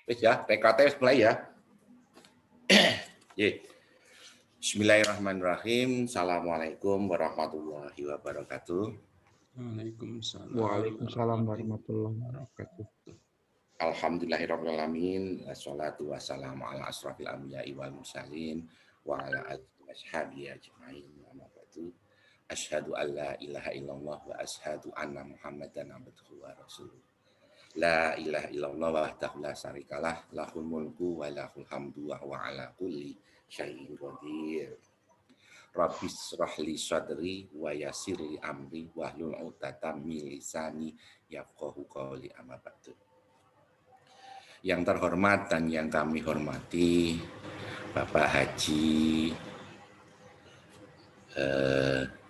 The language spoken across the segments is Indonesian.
Wis ya, PKT wis mulai ya. Bismillahirrahmanirrahim. Assalamualaikum warahmatullahi wabarakatuh. Waalaikumsalam warahmatullahi wabarakatuh. Alhamdulillahirabbil alamin. Wassalatu wassalamu ala asrofil anbiya'i wal mursalin wa ala alihi washabihi ajmain. Amma ba'du. Asyhadu an la ilaha illallah wa asyhadu anna Muhammadan abduhu wa rasuluh. La ilaha illallah wahdahu la syarikalah, lahul mulku wa lahul hamdu wa huwa ala kulli syai'in qadir. Rabbis shrahli sadri wa yassirli amri wahlul 'uqdatam min lisani yafqahu qawli. Amma ba'du. Yang terhormat dan yang kami hormati Bapak Haji,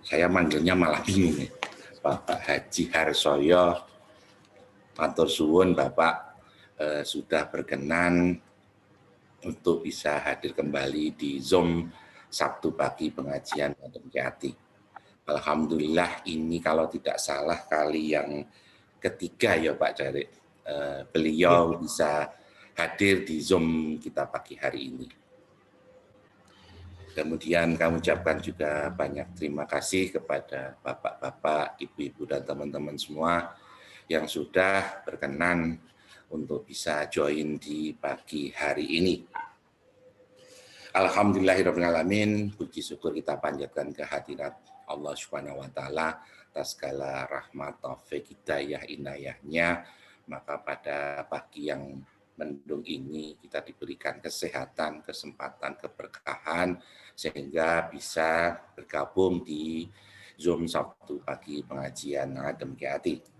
saya manggilnya malah bingung nih, Bapak Haji Harsoyo. Matur suwun Bapak sudah berkenan untuk bisa hadir kembali di Zoom Sabtu pagi pengajian Adem Jati. Alhamdulillah ini kalau tidak salah kali yang ketiga ya Pak Jarik. Beliau bisa hadir di Zoom kita pagi hari ini. Kemudian kami ucapkan juga banyak terima kasih kepada bapak-bapak, ibu-ibu dan teman-teman semua yang sudah berkenan untuk bisa join di pagi hari ini. Alhamdulillahirrahmanirrahim, puji syukur kita panjatkan kehadirat Allah Subhanahu wa Ta'ala atas segala rahmat, taufik, hidayah, inayahnya. Maka pada pagi yang mendung ini kita diberikan kesehatan, kesempatan, keberkahan sehingga bisa bergabung di Zoom Sabtu pagi pengajian Adem Jati.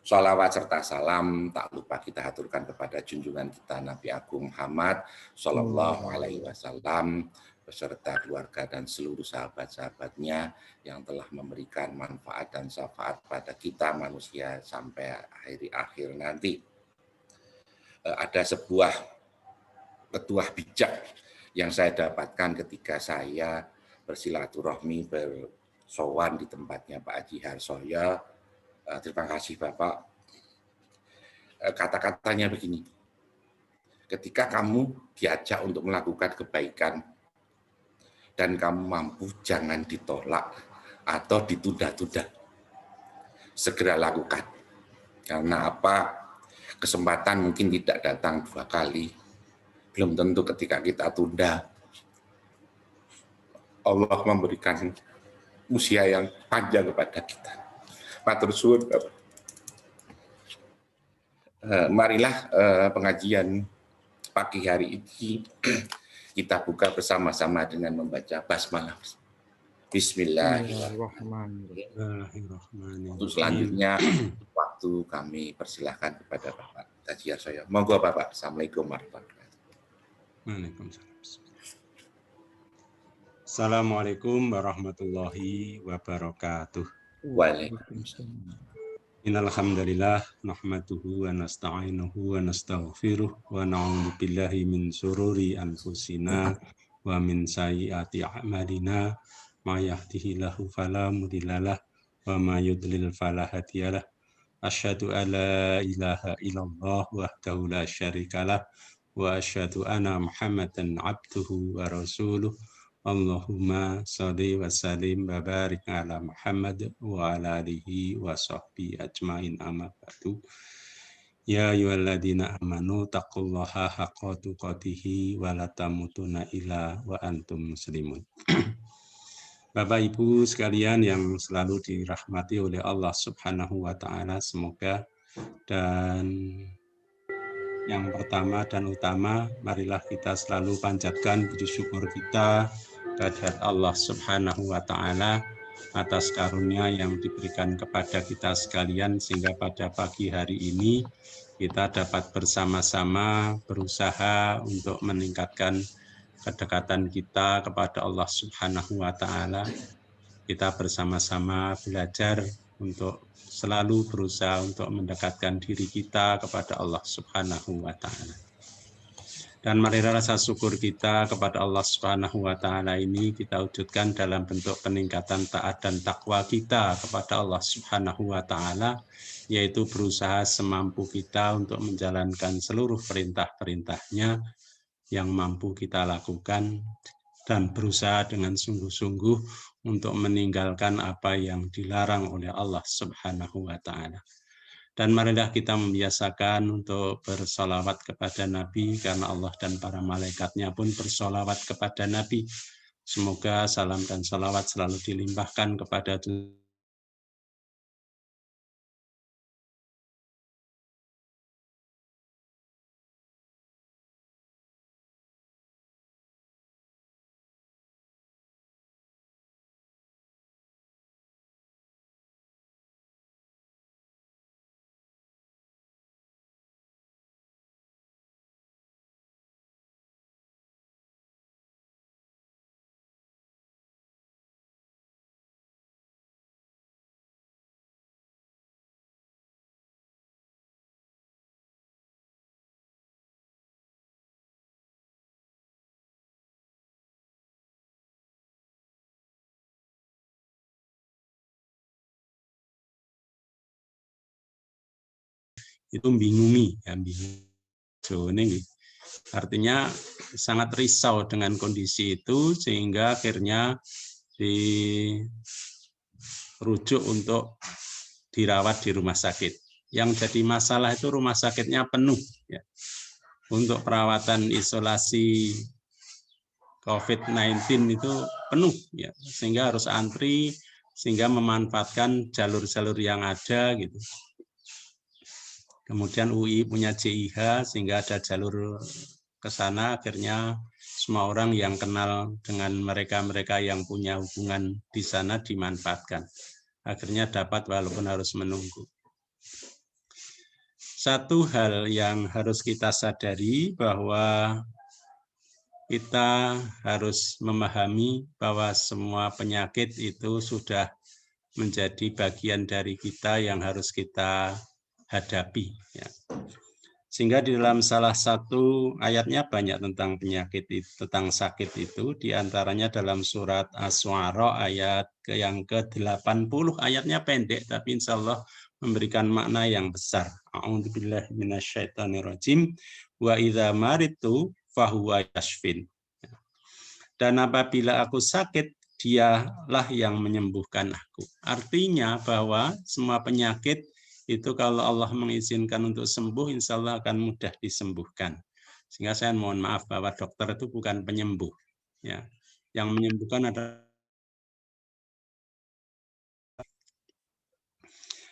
Sholawat serta salam tak lupa kita haturkan kepada junjungan kita Nabi Agung Muhammad Sallallahu Alaihi Wasallam beserta keluarga dan seluruh sahabat-sahabatnya yang telah memberikan manfaat dan syafaat pada kita manusia sampai akhir nanti. Ada sebuah petuah bijak yang saya dapatkan ketika saya bersilaturahmi bersowan di tempatnya Pak Haji Harsoyo. Terima kasih Bapak. Kata-katanya begini, ketika kamu diajak untuk melakukan kebaikan dan kamu mampu, jangan ditolak atau ditunda-tunda. Segera lakukan. Karena apa? Kesempatan mungkin tidak datang dua kali. Belum tentu ketika kita tunda, Allah memberikan usia yang panjang kepada kita. Matur suwun Bapak. Marilah pengajian pagi hari ini kita buka bersama-sama dengan membaca basmalah. Bismillahirrahmanirrahim. Untuk selanjutnya waktu kami persilahkan kepada Bapak Haji Harsoyo. Monggo Bapak. Assalamualaikum warahmatullahi wabarakatuh. Waalaikumsalam. Assalamualaikum warahmatullahi wabarakatuh. Waalaikumsalam. Innal hamdalillah nahmaduhu wa nasta'inuhu wa nastaghfiruh wa na'udzu billahi min syururi anfusina wa min sayyiati a'malina may yahdihillahu fala mudhillalah wa may yudlil fala hadiyalah. Asyhadu an la ilaha illallah wahdahu la syarikalah wa asyhadu anna Muhammadan abduhu wa rasuluh. Allahumma sholli wa sallim wa barik ala Muhammad wa ala alihi wa sahbihi ajmain. Amma ba'du. Ya ayyuhalladzina amanu taqullaha haqqa tuqatih wa la tamutunna illa wa antum muslimun. Bapak Ibu sekalian yang selalu dirahmati oleh Allah Subhanahu wa Ta'ala, semoga dan yang pertama dan utama, marilah kita selalu panjatkan puji syukur kita kehadirat Allah Subhanahu wa Ta'ala atas karunia yang diberikan kepada kita sekalian, sehingga pada pagi hari ini kita dapat bersama-sama berusaha untuk meningkatkan kedekatan kita kepada Allah Subhanahu wa Ta'ala. Kita bersama-sama belajar untuk selalu berusaha untuk mendekatkan diri kita kepada Allah Subhanahu wa Ta'ala. Dan marilah rasa syukur kita kepada Allah Subhanahu wa taala ini kita wujudkan dalam bentuk peningkatan taat dan takwa kita kepada Allah Subhanahu wa taala, yaitu berusaha semampu kita untuk menjalankan seluruh perintah-perintahnya yang mampu kita lakukan dan berusaha dengan sungguh-sungguh untuk meninggalkan apa yang dilarang oleh Allah Subhanahu wa taala. Dan marilah kita membiasakan untuk bersolawat kepada Nabi, karena Allah dan para malaikatnya pun bersolawat kepada Nabi. Semoga salam dan salawat selalu dilimpahkan kepada itu bingumi, ya, bingung. Artinya sangat risau dengan kondisi itu sehingga akhirnya dirujuk untuk dirawat di rumah sakit. Yang jadi masalah itu rumah sakitnya penuh, ya. Untuk perawatan isolasi COVID-19 itu penuh, ya, sehingga harus antri, sehingga memanfaatkan jalur-jalur yang ada gitu. Kemudian UI punya JIH sehingga ada jalur ke sana, akhirnya semua orang yang kenal dengan mereka-mereka yang punya hubungan di sana dimanfaatkan. Akhirnya dapat walaupun harus menunggu. Satu hal yang harus kita sadari bahwa kita harus memahami bahwa semua penyakit itu sudah menjadi bagian dari kita yang harus kita hadapi. Ya. Sehingga di dalam salah satu ayatnya banyak tentang penyakit itu, tentang sakit itu, diantaranya dalam surat Asy-Syu'ara ayat yang ke-80, ayatnya pendek tapi insya Allah memberikan makna yang besar. A'udzubillahi minasyaitonirrajim wa idza maridtu fahuwa yashfin. Dan apabila aku sakit, dialah yang menyembuhkan aku. Artinya bahwa semua penyakit itu kalau Allah mengizinkan untuk sembuh, insya Allah akan mudah disembuhkan. Sehingga saya mohon maaf bahwa dokter itu bukan penyembuh. Ya. Yang menyembuhkan adalah.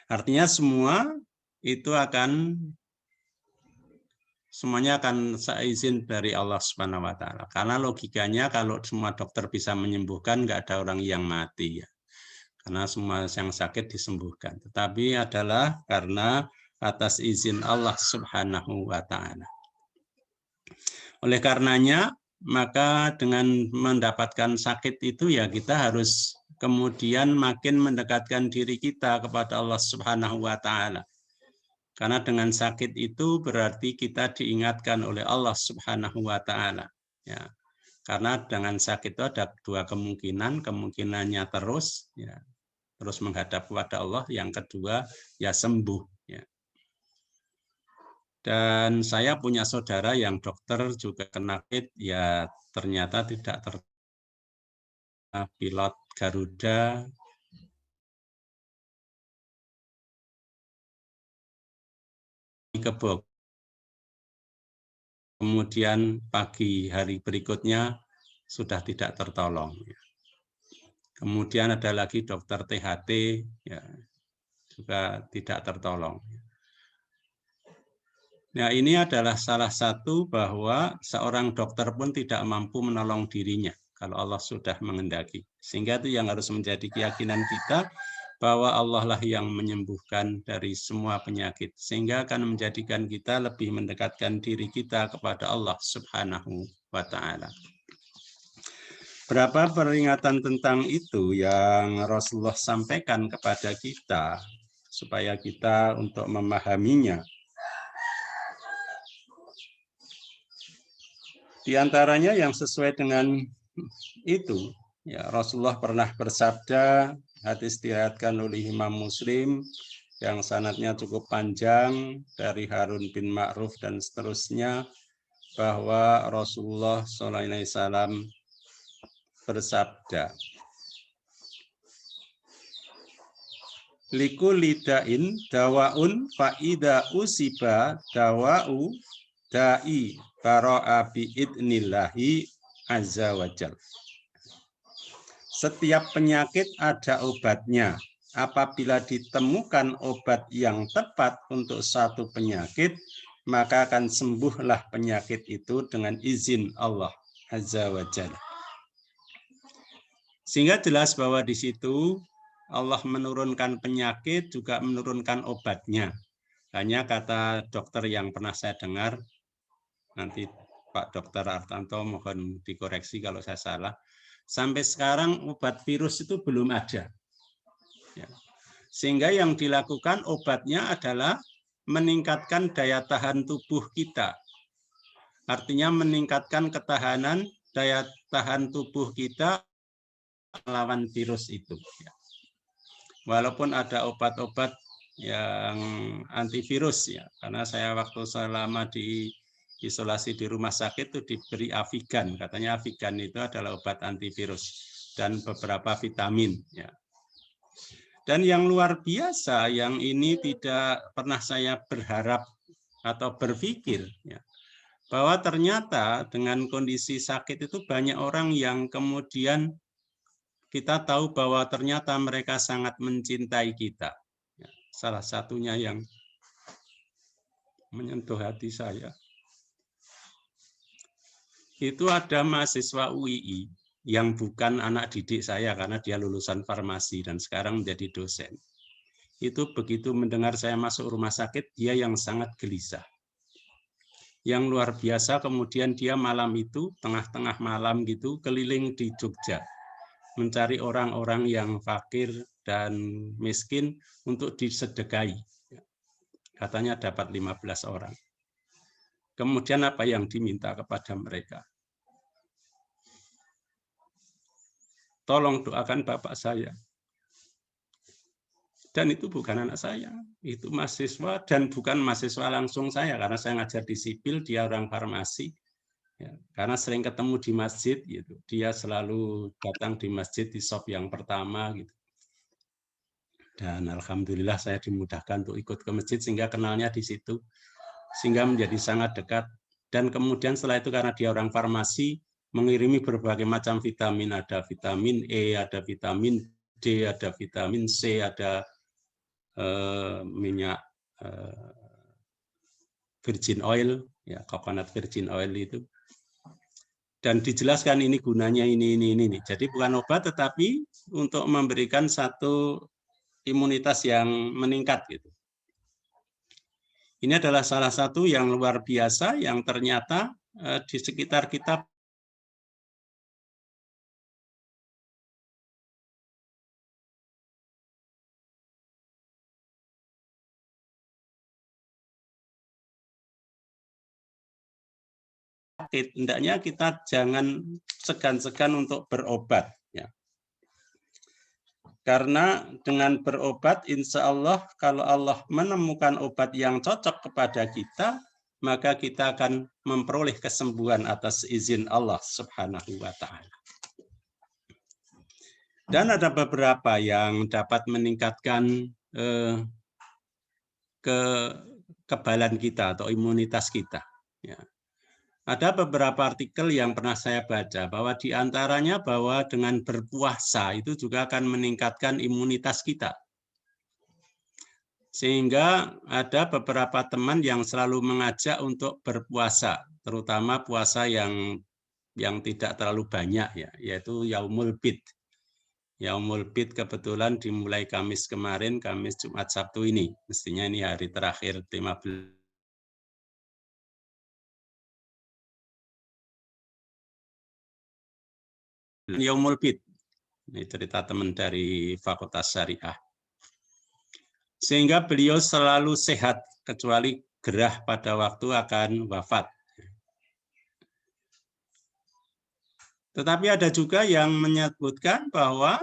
Artinya semua itu semuanya akan seizin dari Allah Subhanahu wa taala. Karena logikanya kalau semua dokter bisa menyembuhkan, nggak ada orang yang mati, ya. Karena semua yang sakit disembuhkan. Tetapi adalah karena atas izin Allah Subhanahu wa taala. Oleh karenanya, maka dengan mendapatkan sakit itu ya kita harus kemudian makin mendekatkan diri kita kepada Allah Subhanahu wa taala. Karena dengan sakit itu berarti kita diingatkan oleh Allah Subhanahu wa taala, ya. Karena dengan sakit itu ada dua kemungkinan, kemungkinannya terus, ya, terus menghadap kepada Allah, yang kedua ya sembuh, ya. Dan saya punya saudara yang dokter juga kena COVID, ya ternyata tidak pilot Garuda ke Bogor. Kemudian pagi hari berikutnya sudah tidak tertolong. Kemudian ada lagi dokter THT, ya, juga tidak tertolong. Nah, ini adalah salah satu bahwa seorang dokter pun tidak mampu menolong dirinya kalau Allah sudah menghendaki. Sehingga itu yang harus menjadi keyakinan kita bahwa Allah lah yang menyembuhkan dari semua penyakit. Sehingga akan menjadikan kita lebih mendekatkan diri kita kepada Allah Subhanahu wa taala. Berapa peringatan tentang itu yang Rasulullah sampaikan kepada kita supaya kita untuk memahaminya. Di antaranya yang sesuai dengan itu, ya Rasulullah pernah bersabda, hadis diriwayatkan oleh Imam Muslim yang sanadnya cukup panjang dari Harun bin Ma'ruf dan seterusnya, bahwa Rasulullah SAW bersabda, likulli da'in dawaun fa'ida usiba dawa'u da'i bara'a bi'idnillahi azza wa jal. Setiap penyakit ada obatnya. Apabila ditemukan obat yang tepat untuk satu penyakit, maka akan sembuhlah penyakit itu dengan izin Allah azza wa jal. Sehingga jelas bahwa di situ Allah menurunkan penyakit, juga menurunkan obatnya. Hanya kata dokter yang pernah saya dengar, nanti Pak Dokter Artanto mohon dikoreksi kalau saya salah, sampai sekarang obat virus itu belum ada. Ya. Sehingga yang dilakukan obatnya adalah meningkatkan daya tahan tubuh kita. Artinya meningkatkan ketahanan daya tahan tubuh kita melawan virus itu. Ya. Walaupun ada obat-obat yang antivirus ya, karena saya waktu selama di isolasi di rumah sakit itu diberi Avigan, katanya Avigan itu adalah obat antivirus dan beberapa vitamin ya. Dan yang luar biasa, yang ini tidak pernah saya berharap atau berpikir ya, bahwa ternyata dengan kondisi sakit itu banyak orang yang kemudian kita tahu bahwa ternyata mereka sangat mencintai kita. Salah satunya yang menyentuh hati saya, itu ada mahasiswa UII yang bukan anak didik saya karena dia lulusan farmasi dan sekarang menjadi dosen. Itu begitu mendengar saya masuk rumah sakit, dia yang sangat gelisah. Yang luar biasa, kemudian dia malam itu, tengah-tengah malam gitu, keliling di Jogja, mencari orang-orang yang fakir dan miskin untuk disedekahi. Katanya dapat 15 orang. Kemudian apa yang diminta kepada mereka? Tolong doakan bapak saya. Dan itu bukan anak saya, itu mahasiswa dan bukan mahasiswa langsung saya, karena saya ngajar di sipil, dia orang farmasi. Ya, karena sering ketemu di masjid, gitu. Dia selalu datang di masjid di shop yang pertama, gitu. Dan alhamdulillah saya dimudahkan untuk ikut ke masjid sehingga kenalnya di situ, sehingga menjadi sangat dekat. Dan kemudian setelah itu karena dia orang farmasi, mengirimi berbagai macam vitamin, ada vitamin E, ada vitamin D, ada vitamin C, ada minyak virgin oil, ya coconut virgin oil itu. Dan dijelaskan ini gunanya ini. Jadi bukan obat, tetapi untuk memberikan satu imunitas yang meningkat gitu. Ini adalah salah satu yang luar biasa yang ternyata di sekitar kita hendaknya kita jangan segan-segan untuk berobat ya. Karena dengan berobat insya Allah kalau Allah menemukan obat yang cocok kepada kita, maka kita akan memperoleh kesembuhan atas izin Allah Subhanahu wa taala. Dan ada beberapa yang dapat meningkatkan kekebalan kita atau imunitas kita ya. Ada beberapa artikel yang pernah saya baca bahwa diantaranya bahwa dengan berpuasa itu juga akan meningkatkan imunitas kita. Sehingga ada beberapa teman yang selalu mengajak untuk berpuasa, terutama puasa yang tidak terlalu banyak ya, yaitu Yaumul Bid. Yaumul Bid kebetulan dimulai Kamis kemarin, Kamis, Jumat, Sabtu ini. Mestinya ini hari terakhir 15. Yaumul Bid. Ini cerita teman dari Fakultas Syariah. Sehingga beliau selalu sehat, kecuali gerah pada waktu akan wafat. Tetapi ada juga yang menyebutkan bahwa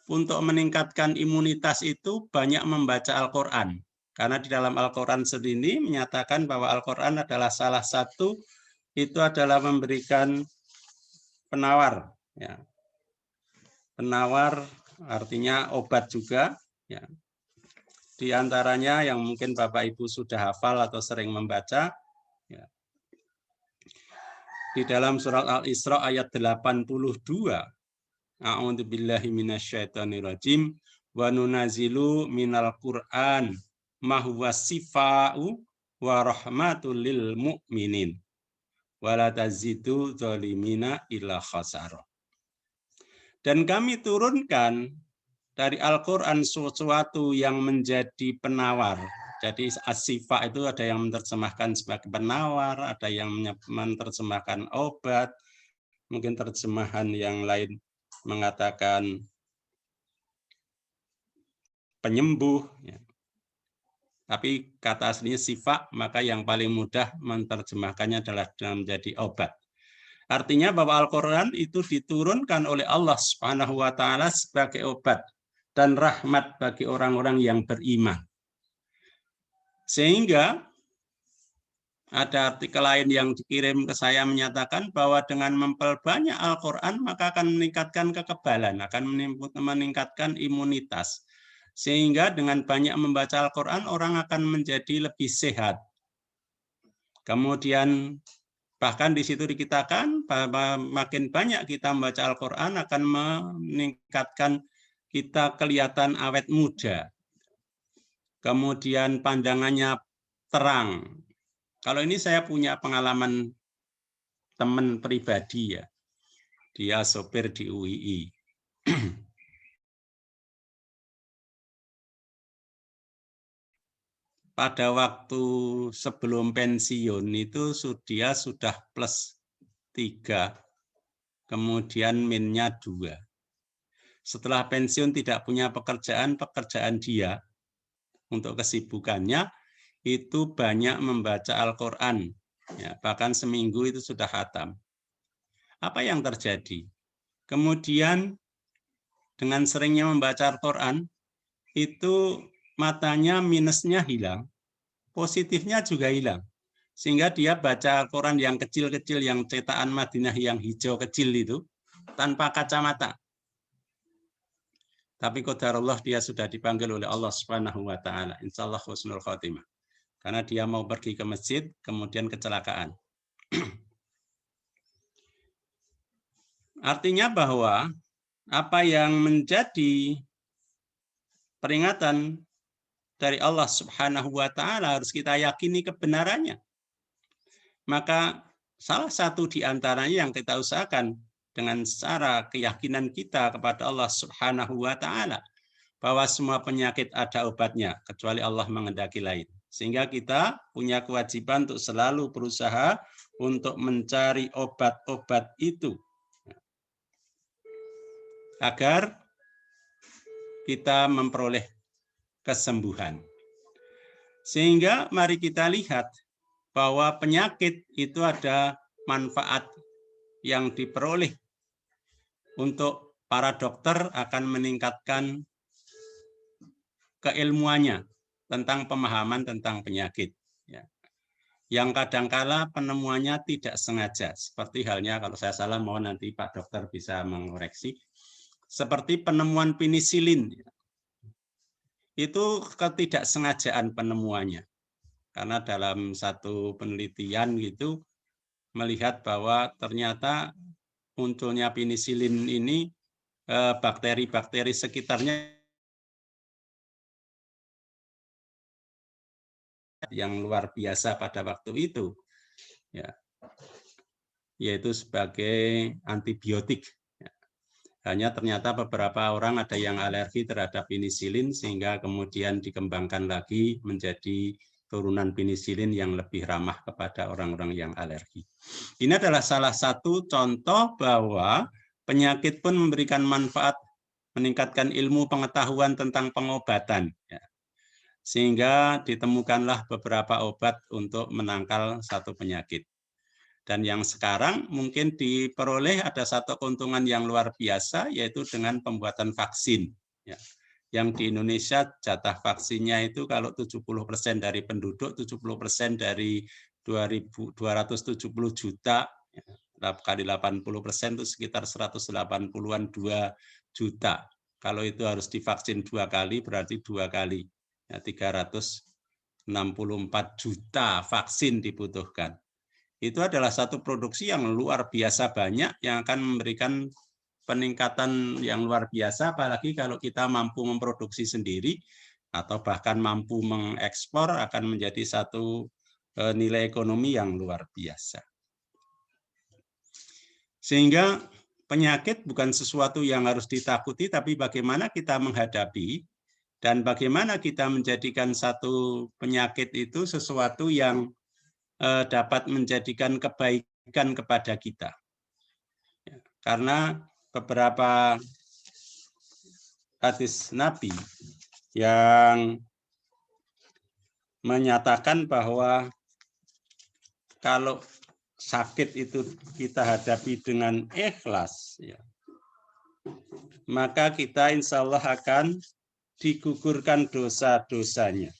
untuk meningkatkan imunitas itu banyak membaca Al-Quran. Karena di dalam Al-Quran sendiri menyatakan bahwa Al-Quran adalah salah satu, itu adalah memberikan penawar. Ya. Penawar artinya obat juga. Ya. Di antaranya yang mungkin Bapak Ibu sudah hafal atau sering membaca, ya. Di dalam surat Al-Isra ayat 82, A'udzu billahi minasyaitonir rajim wa nunazilu minal Qur'an ma huwa sifa'u wa rahmatul lil mu'minin wa la tazidu dzalimina illa khasara. Dan kami turunkan dari Al-Qur'an sesuatu yang menjadi penawar. Jadi as-sifa itu ada yang menerjemahkan sebagai penawar, ada yang menerjemahkan obat, mungkin terjemahan yang lain mengatakan penyembuh. Ya. Tapi kata aslinya sifat, maka yang paling mudah menerjemahkannya adalah menjadi obat. Artinya bahwa Al-Quran itu diturunkan oleh Allah Subhanahu wa Ta'ala sebagai obat dan rahmat bagi orang-orang yang beriman. Sehingga ada artikel lain yang dikirim ke saya menyatakan bahwa dengan memperbanyak Al-Quran maka akan meningkatkan kekebalan, akan meningkatkan imunitas. Sehingga dengan banyak membaca Al-Quran orang akan menjadi lebih sehat. Kemudian bahkan di situ dikatakan bahwa makin banyak kita membaca Al-Quran akan meningkatkan kita kelihatan awet muda. Kemudian pandangannya terang. Kalau ini saya punya pengalaman teman pribadi ya. Dia sopir di UII. Pada waktu sebelum pensiun itu dia sudah +3, kemudian minnya 2. Setelah pensiun tidak punya pekerjaan dia untuk kesibukannya itu banyak membaca Al-Quran. Ya, bahkan seminggu itu sudah khatam. Apa yang terjadi? Kemudian dengan seringnya membaca Al-Quran, itu matanya minusnya hilang, positifnya juga hilang. Sehingga dia baca Al-Quran yang kecil-kecil, yang cetakan Madinah yang hijau kecil itu, tanpa kacamata. Tapi qadarullah dia sudah dipanggil oleh Allah Subhanahu wa Ta'ala. Insyaallah husnul khotimah. Karena dia mau pergi ke masjid, kemudian kecelakaan. Artinya bahwa apa yang menjadi peringatan dari Allah Subhanahu wa Ta'ala harus kita yakini kebenarannya. Maka salah satu di antaranya yang kita usahakan dengan cara keyakinan kita kepada Allah Subhanahu wa Ta'ala bahwa semua penyakit ada obatnya kecuali Allah menghendaki lain. Sehingga kita punya kewajiban untuk selalu berusaha untuk mencari obat-obat itu agar kita memperoleh kesembuhan. Sehingga mari kita lihat bahwa penyakit itu ada manfaat yang diperoleh. Untuk para dokter akan meningkatkan keilmuannya tentang pemahaman tentang penyakit. Yang kadangkala penemuannya tidak sengaja. Seperti halnya kalau saya salah mohon nanti Pak Dokter bisa mengoreksi. Seperti penemuan penisilin. Itu ketidaksengajaan penemuannya. Karena dalam satu penelitian gitu melihat bahwa ternyata munculnya penisilin ini bakteri-bakteri sekitarnya yang luar biasa pada waktu itu, ya, yaitu sebagai antibiotik. Hanya ternyata beberapa orang ada yang alergi terhadap penisilin sehingga kemudian dikembangkan lagi menjadi turunan penisilin yang lebih ramah kepada orang-orang yang alergi. Ini adalah salah satu contoh bahwa penyakit pun memberikan manfaat, meningkatkan ilmu pengetahuan tentang pengobatan. Sehingga ditemukanlah beberapa obat untuk menangkal satu penyakit. Dan yang sekarang mungkin diperoleh ada satu keuntungan yang luar biasa, yaitu dengan pembuatan vaksin. Ya. Yang di Indonesia jatah vaksinnya itu kalau 70% dari penduduk, 70% dari 270 juta, ya, kali 80% itu sekitar 180-an 2 juta. Kalau itu harus divaksin 2 kali, berarti 2 kali. Ya, 364 juta vaksin dibutuhkan. Itu adalah satu produksi yang luar biasa banyak yang akan memberikan peningkatan yang luar biasa, apalagi kalau kita mampu memproduksi sendiri atau bahkan mampu mengekspor, akan menjadi satu nilai ekonomi yang luar biasa. Sehingga penyakit bukan sesuatu yang harus ditakuti, tapi bagaimana kita menghadapi dan bagaimana kita menjadikan satu penyakit itu sesuatu yang dapat menjadikan kebaikan kepada kita. Karena beberapa hadis Nabi yang menyatakan bahwa kalau sakit itu kita hadapi dengan ikhlas, ya, maka kita insya Allah akan digugurkan dosa-dosanya.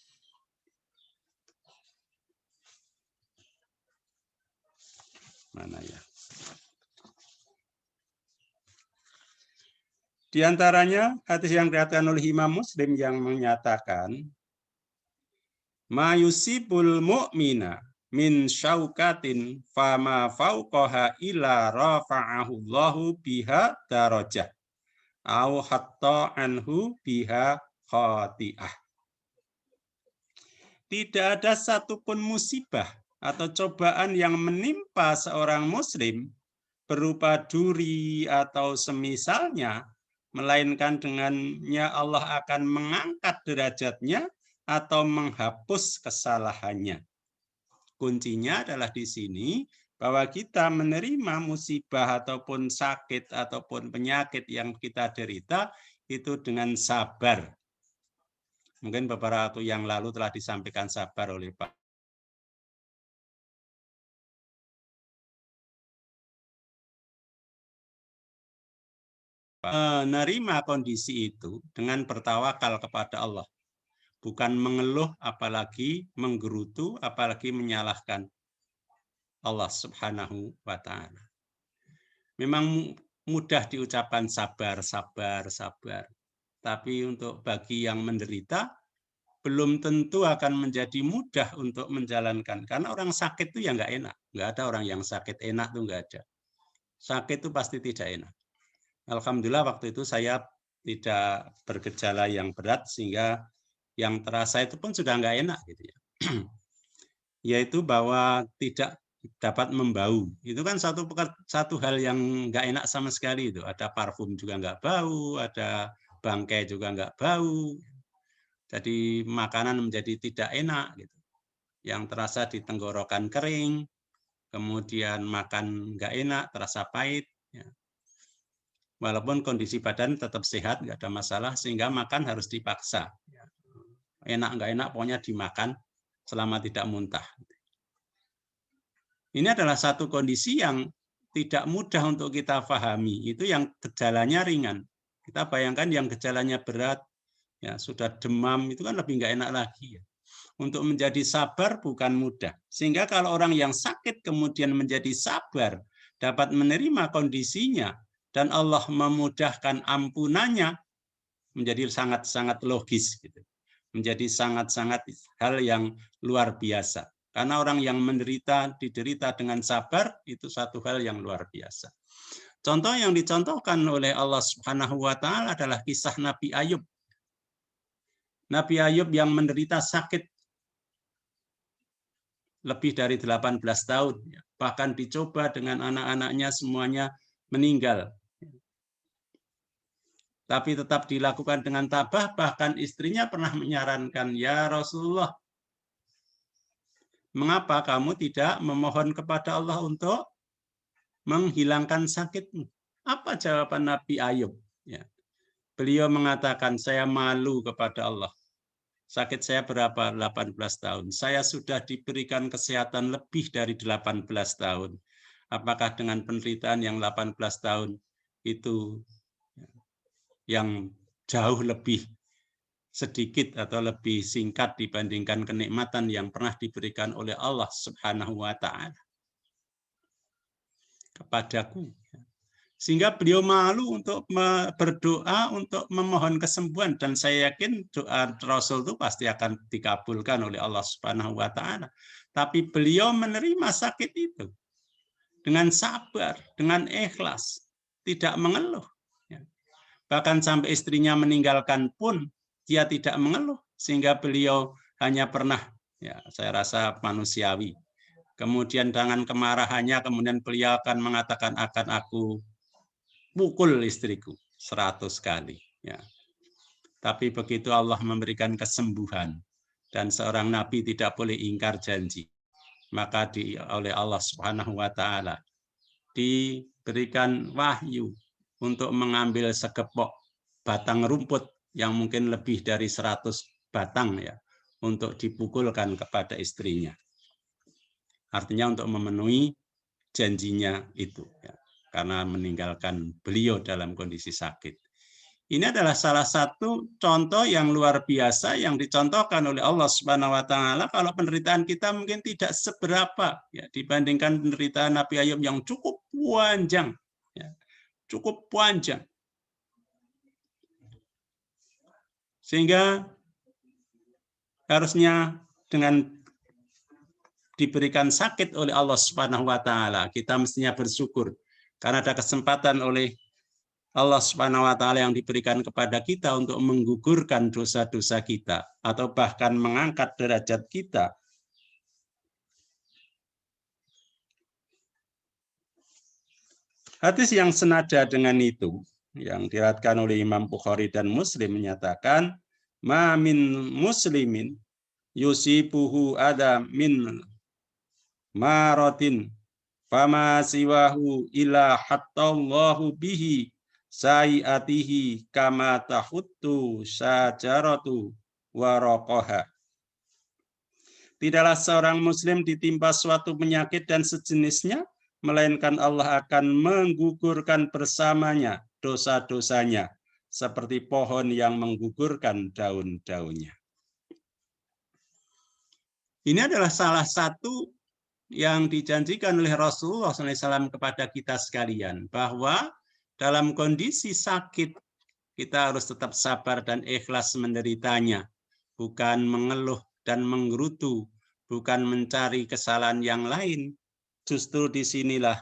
Mana ya? Di antaranya hadis yang diriwayatkan oleh Imam Muslim yang menyatakan, ma yusibul mu'mina min syaukatin fama fauqaha illa rafa'ahu Allahu biha darajah au hatta anhu biha khati'ah. Tidak ada satupun musibah atau cobaan yang menimpa seorang muslim berupa duri atau semisalnya, melainkan dengannya Allah akan mengangkat derajatnya atau menghapus kesalahannya. Kuncinya adalah di sini bahwa kita menerima musibah ataupun sakit ataupun penyakit yang kita derita itu dengan sabar. Mungkin beberapa waktu yang lalu telah disampaikan sabar oleh Pak. Menerima kondisi itu dengan bertawakal kepada Allah. Bukan mengeluh, apalagi menggerutu, apalagi menyalahkan Allah Subhanahu wa Ta'ala. Memang mudah diucapkan sabar, sabar, sabar. Tapi untuk bagi yang menderita, belum tentu akan menjadi mudah untuk menjalankan. Karena orang sakit itu ya nggak enak. Nggak ada orang yang sakit enak tuh nggak ada. Sakit itu pasti tidak enak. Alhamdulillah waktu itu saya tidak bergejala yang berat, sehingga yang terasa itu pun sudah nggak enak gitu ya. Yaitu bahwa tidak dapat membau. Itu kan satu hal yang nggak enak sama sekali itu. Ada parfum juga nggak bau, ada bangkai juga nggak bau. Jadi makanan menjadi tidak enak gitu. Yang terasa di tenggorokan kering, kemudian makan nggak enak, terasa pahit. Ya. Walaupun kondisi badan tetap sehat, nggak ada masalah, sehingga makan harus dipaksa. Enak nggak enak, pokoknya dimakan selama tidak muntah. Ini adalah satu kondisi yang tidak mudah untuk kita pahami. Itu yang gejalanya ringan. Kita bayangkan yang gejalanya berat, ya sudah demam, itu kan lebih nggak enak lagi. Ya. Untuk menjadi sabar bukan mudah. Sehingga kalau orang yang sakit kemudian menjadi sabar, dapat menerima kondisinya, dan Allah memudahkan ampunannya, menjadi sangat-sangat logis. Gitu. Menjadi sangat-sangat hal yang luar biasa. Karena orang yang diderita dengan sabar, itu satu hal yang luar biasa. Contoh yang dicontohkan oleh Allah Subhanahu wa Ta'ala adalah kisah Nabi Ayub. Nabi Ayub yang menderita sakit lebih dari 18 tahun. Bahkan dicoba dengan anak-anaknya semuanya meninggal. Tapi tetap dilakukan dengan tabah, bahkan istrinya pernah menyarankan, ya Rasulullah, mengapa kamu tidak memohon kepada Allah untuk menghilangkan sakitmu? Apa jawaban Nabi Ayub? Ya. Beliau mengatakan, saya malu kepada Allah. Sakit saya berapa? 18 tahun. Saya sudah diberikan kesehatan lebih dari 18 tahun. Apakah dengan penderitaan yang 18 tahun itu yang jauh lebih sedikit atau lebih singkat dibandingkan kenikmatan yang pernah diberikan oleh Allah Subhanahu wa Ta'ala kepadaku. Sehingga beliau malu untuk berdoa untuk memohon kesembuhan, dan saya yakin doa Rasul itu pasti akan dikabulkan oleh Allah Subhanahu wa Ta'ala. Tapi beliau menerima sakit itu dengan sabar, dengan ikhlas, tidak mengeluh. Bahkan sampai istrinya meninggalkan pun dia tidak mengeluh, sehingga beliau hanya pernah, ya saya rasa manusiawi, kemudian dengan kemarahannya kemudian beliau akan mengatakan, akan aku pukul istriku 100 kali. Ya. Tapi begitu Allah memberikan kesembuhan, dan seorang nabi tidak boleh ingkar janji, maka oleh Allah Subhanahu wa Ta'ala diberikan wahyu untuk mengambil sekepok batang rumput yang mungkin lebih dari 100 batang, ya, untuk dipukulkan kepada istrinya. Artinya untuk memenuhi janjinya itu, ya, karena meninggalkan beliau dalam kondisi sakit. Ini adalah salah satu contoh yang luar biasa yang dicontohkan oleh Allah Subhanahu wa Ta'ala. Kalau penderitaan kita mungkin tidak seberapa, ya, dibandingkan penderitaan Nabi Ayub yang cukup panjang, ya, cukup panjang. Sehingga harusnya dengan diberikan sakit oleh Allah Subhanahu wa Ta'ala, kita mestinya bersyukur karena ada kesempatan oleh Allah Subhanahu wa Ta'ala yang diberikan kepada kita untuk menggugurkan dosa-dosa kita atau bahkan mengangkat derajat kita. Hadis yang senada dengan itu yang diriwayatkan oleh Imam Bukhari dan Muslim menyatakan, ma min muslimin yusibuhu ada min maratin fama siwahu illa hattallahu bihi sayiatihi kama tahuttu syajaratu waraqaha. Tidaklah seorang muslim ditimpa suatu penyakit dan sejenisnya, melainkan Allah akan menggugurkan bersamanya dosa-dosanya seperti pohon yang menggugurkan daun-daunnya. Ini adalah salah satu yang dijanjikan oleh Rasulullah SAW kepada kita sekalian, bahwa dalam kondisi sakit kita harus tetap sabar dan ikhlas menderitanya, bukan mengeluh dan menggerutu, bukan mencari kesalahan yang lain. Justru disinilah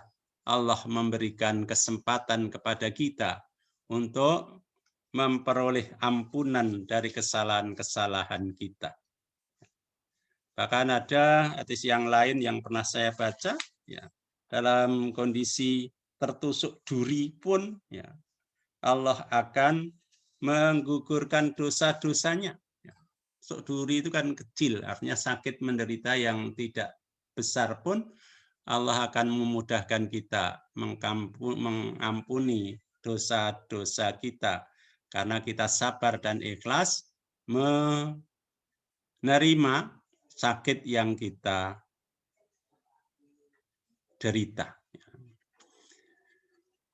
Allah memberikan kesempatan kepada kita untuk memperoleh ampunan dari kesalahan-kesalahan kita. Bahkan ada hadis yang lain yang pernah saya baca, ya, dalam kondisi tertusuk duri pun, ya, Allah akan menggugurkan dosa-dosanya. Ya. Tusuk duri itu kan kecil, artinya sakit menderita yang tidak besar pun Allah akan memudahkan kita mengampuni dosa-dosa kita karena kita sabar dan ikhlas menerima sakit yang kita derita.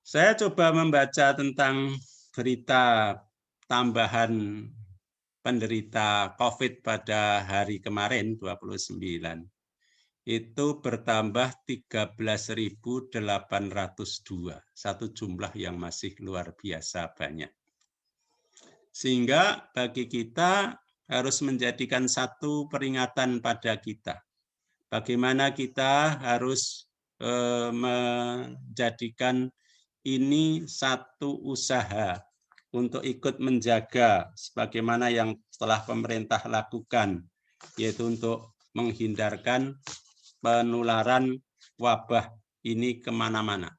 Saya coba membaca tentang berita tambahan penderita COVID pada hari kemarin 29. Itu bertambah 13.802, satu jumlah yang masih luar biasa banyak. Sehingga bagi kita harus menjadikan satu peringatan pada kita. Bagaimana kita harus menjadikan ini satu usaha untuk ikut menjaga sebagaimana yang telah pemerintah lakukan, yaitu untuk menghindarkan penularan wabah ini kemana-mana.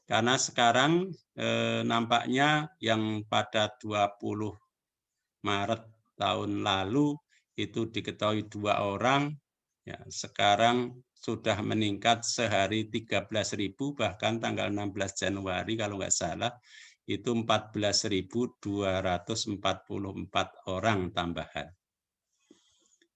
Karena sekarang nampaknya yang pada 20 Maret tahun lalu itu diketahui 2 orang, ya, sekarang sudah meningkat sehari 13.000, bahkan tanggal 16 Januari kalau nggak salah itu 14.244 orang tambahan.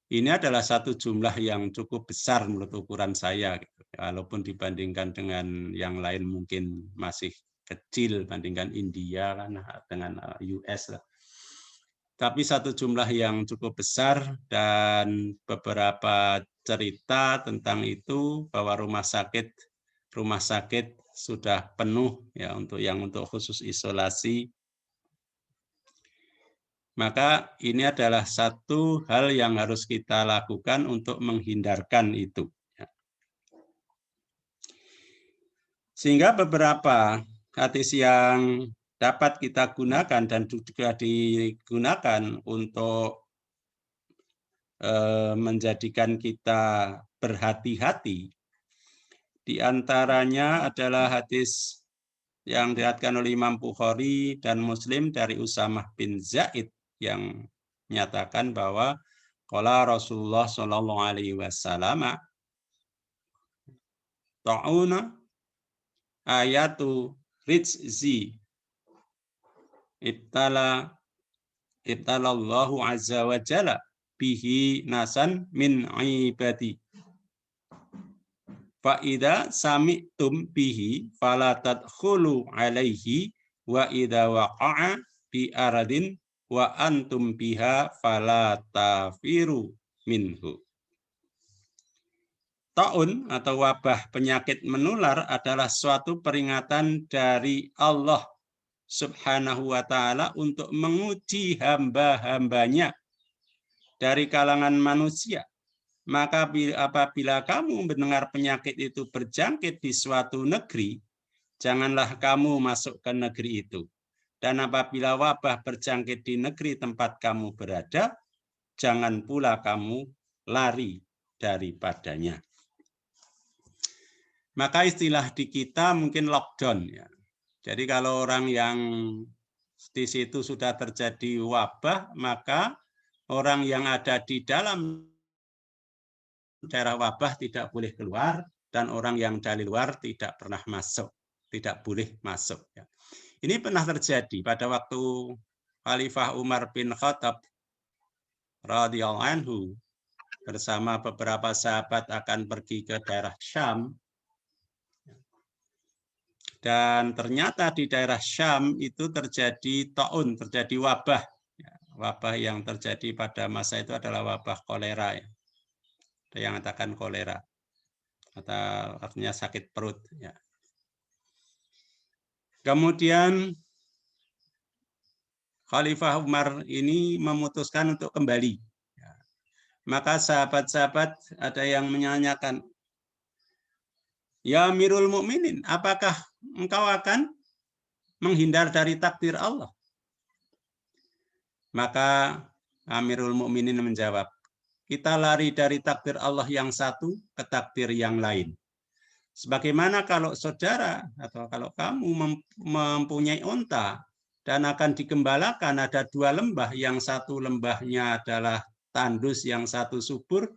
ini adalah satu jumlah yang cukup besar menurut ukuran saya. Walaupun dibandingkan dengan yang lain mungkin masih kecil, bandingkan India kan dengan US lah. Tapi satu jumlah yang cukup besar, dan beberapa cerita tentang itu bahwa rumah sakit sudah penuh ya untuk khusus isolasi. Maka ini adalah satu hal yang harus kita lakukan untuk menghindarkan itu. Sehingga beberapa hadis yang dapat kita gunakan dan juga digunakan untuk menjadikan kita berhati-hati. Di antaranya adalah hadis yang diriwayatkan oleh Imam Bukhari dan Muslim dari Usamah bin Zaid yang menyatakan bahwa qala Rasulullah sallallahu alaihi wasallam ta'una ayatu rizzi ibtalallahu azza wa jalla bihi nasan min ibadi fa idza sami'tum bihi fala tadkhulu alaihi wa idza waqa'a bi aradin wa antum biha fala tafiru minhu. Taun atau wabah penyakit menular adalah suatu peringatan dari Allah Subhanahu wa ta'ala untuk menguji hamba-hambanya dari kalangan manusia. Maka apabila kamu mendengar penyakit itu berjangkit di suatu negeri, janganlah kamu masuk ke negeri itu. Dan apabila wabah berjangkit di negeri tempat kamu berada, jangan pula kamu lari daripadanya. Maka istilah di kita mungkin lockdown ya. Jadi kalau orang yang di situ sudah terjadi wabah, maka orang yang ada di dalam daerah wabah tidak boleh keluar, dan orang yang dari luar tidak pernah masuk, tidak boleh masuk. Ini pernah terjadi pada waktu Khalifah Umar bin Khattab radhiyallahu anhu bersama beberapa sahabat akan pergi ke daerah Syam. Dan ternyata di daerah Syam itu terjadi taun, terjadi wabah. Wabah yang terjadi pada masa itu adalah wabah kolera. Ada yang mengatakan kolera, atau artinya sakit perut. Ya. Kemudian Khalifah Umar ini memutuskan untuk kembali. Ya. Maka sahabat-sahabat ada yang menanyakan, ya Amirul Mukminin, apakah engkau akan menghindar dari takdir Allah? Maka Amirul Mukminin menjawab, kita lari dari takdir Allah yang satu ke takdir yang lain. Sebagaimana kalau saudara atau kalau kamu mempunyai unta dan akan digembalakan, ada dua lembah, yang satu lembahnya adalah tandus, yang satu subur,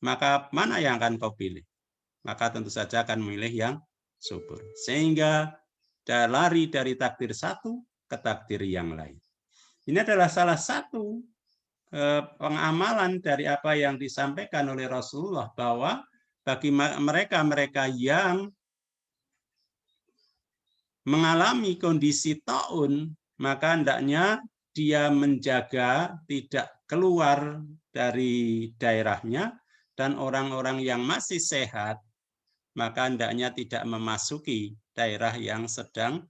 maka mana yang akan kau pilih? Maka tentu saja akan memilih yang subur. Sehingga lari dari takdir satu ke takdir yang lain. Ini adalah salah satu pengamalan dari apa yang disampaikan oleh Rasulullah, bahwa bagi mereka yang mengalami kondisi taun, maka hendaknya dia menjaga tidak keluar dari daerahnya, dan orang-orang yang masih sehat maka hendaknya tidak memasuki daerah yang sedang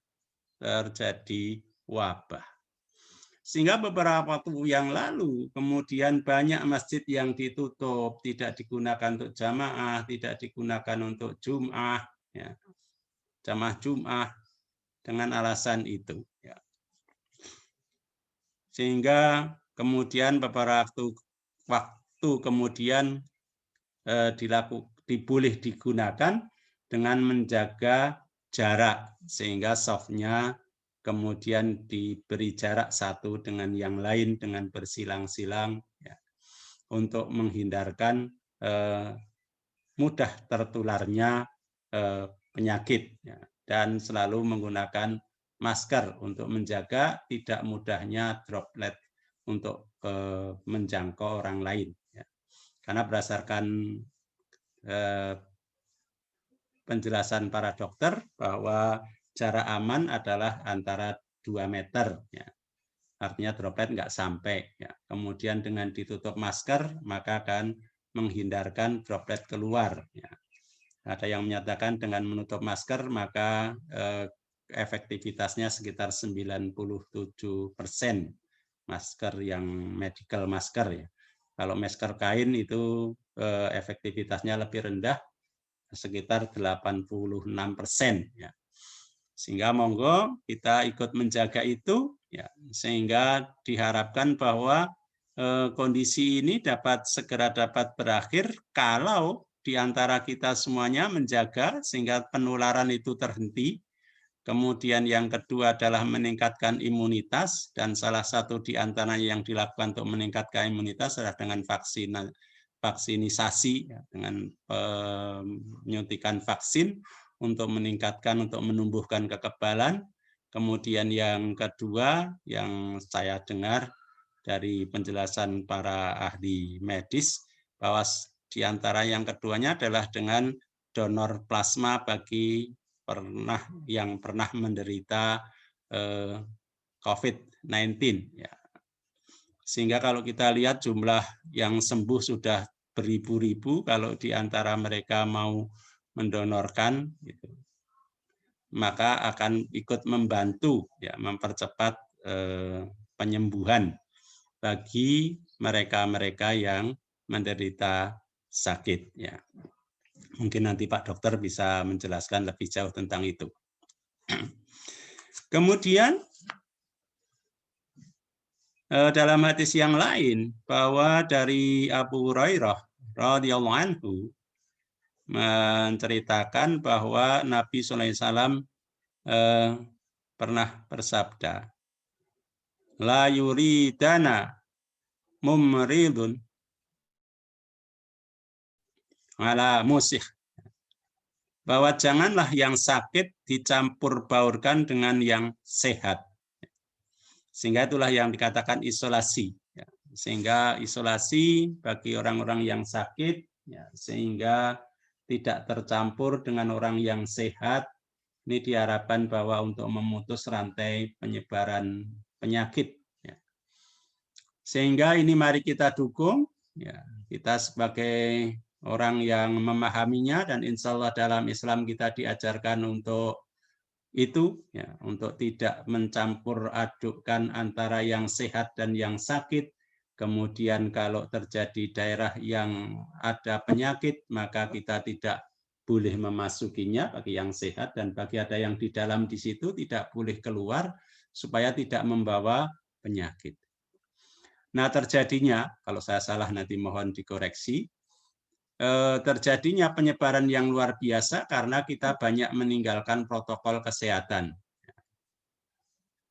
terjadi wabah. Sehingga beberapa waktu yang lalu kemudian banyak masjid yang ditutup, tidak digunakan untuk jamaah, tidak digunakan untuk Jum'ah, ya. Jamaah Jum'ah dengan alasan itu. Ya. Sehingga kemudian beberapa waktu kemudian boleh digunakan dengan menjaga jarak, sehingga softnya kemudian diberi jarak satu dengan yang lain dengan bersilang-silang, ya, untuk menghindarkan mudah tertularnya penyakit, ya, dan selalu menggunakan masker untuk menjaga tidak mudahnya droplet untuk menjangkau orang lain. Ya. Karena berdasarkan penjelasan para dokter bahwa jarak aman adalah antara 2 meter. Ya. Artinya droplet nggak sampai. Ya. Kemudian dengan ditutup masker, maka akan menghindarkan droplet keluar. Ya. Ada yang menyatakan dengan menutup masker, maka efektivitasnya sekitar 97% masker yang medical masker. Ya. Kalau masker kain itu efektivitasnya lebih rendah, sekitar 86%. Ya. Sehingga monggo kita ikut menjaga itu, ya, sehingga diharapkan bahwa kondisi ini segera dapat berakhir kalau di antara kita semuanya menjaga sehingga penularan itu terhenti. Kemudian yang kedua adalah meningkatkan imunitas, dan salah satu di antaranya yang dilakukan untuk meningkatkan imunitas adalah dengan vaksinisasi, ya, dengan penyuntikan vaksin untuk meningkatkan, untuk menumbuhkan kekebalan. Kemudian yang kedua yang saya dengar dari penjelasan para ahli medis, bahwa di antara yang keduanya adalah dengan donor plasma bagi yang pernah menderita COVID-19. Ya. Sehingga kalau kita lihat jumlah yang sembuh sudah beribu-ribu, kalau di antara mereka mau mendonorkan, gitu, maka akan ikut membantu, ya, mempercepat penyembuhan bagi mereka-mereka yang menderita sakit. Ya. Mungkin nanti Pak Dokter bisa menjelaskan lebih jauh tentang itu. Kemudian dalam hadis yang lain bahwa dari Abu Hurairah radhiyallahu anhu menceritakan bahwa Nabi SAW pernah bersabda, la yuridana mumridun ala musih, bahwa janganlah yang sakit dicampur baurkan dengan yang sehat. Sehingga itulah yang dikatakan isolasi. Sehingga isolasi bagi orang-orang yang sakit, sehingga tidak tercampur dengan orang yang sehat. Ini diharapkan bahwa untuk memutus rantai penyebaran penyakit. Sehingga ini mari kita dukung, kita sebagai orang yang memahaminya, dan insya Allah dalam Islam kita diajarkan untuk itu, untuk tidak mencampur adukkan antara yang sehat dan yang sakit. Kemudian kalau terjadi daerah yang ada penyakit, maka kita tidak boleh memasukinya bagi yang sehat, dan bagi ada yang di dalam di situ tidak boleh keluar supaya tidak membawa penyakit. Nah, terjadinya, kalau saya salah nanti mohon dikoreksi, terjadinya penyebaran yang luar biasa karena kita banyak meninggalkan protokol kesehatan.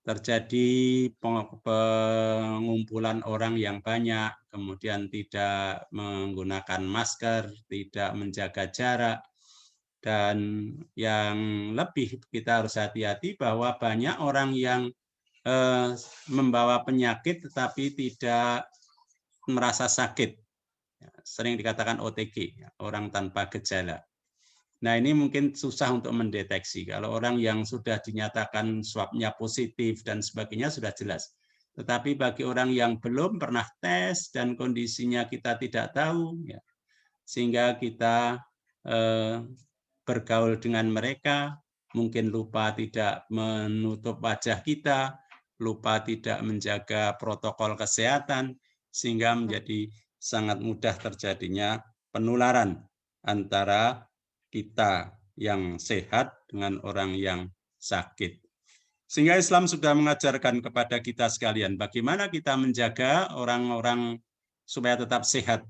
Terjadi pengumpulan orang yang banyak, kemudian tidak menggunakan masker, tidak menjaga jarak, dan yang lebih kita harus hati-hati bahwa banyak orang yang membawa penyakit tetapi tidak merasa sakit. Sering dikatakan OTG, orang tanpa gejala. Nah, ini mungkin susah untuk mendeteksi. Kalau orang yang sudah dinyatakan swabnya positif dan sebagainya sudah jelas. Tetapi bagi orang yang belum pernah tes dan kondisinya kita tidak tahu, sehingga kita bergaul dengan mereka, mungkin lupa tidak menutup wajah kita, lupa tidak menjaga protokol kesehatan, sehingga menjadi sangat mudah terjadinya penularan antara kita yang sehat dengan orang yang sakit. Sehingga Islam sudah mengajarkan kepada kita sekalian bagaimana kita menjaga orang-orang supaya tetap sehat.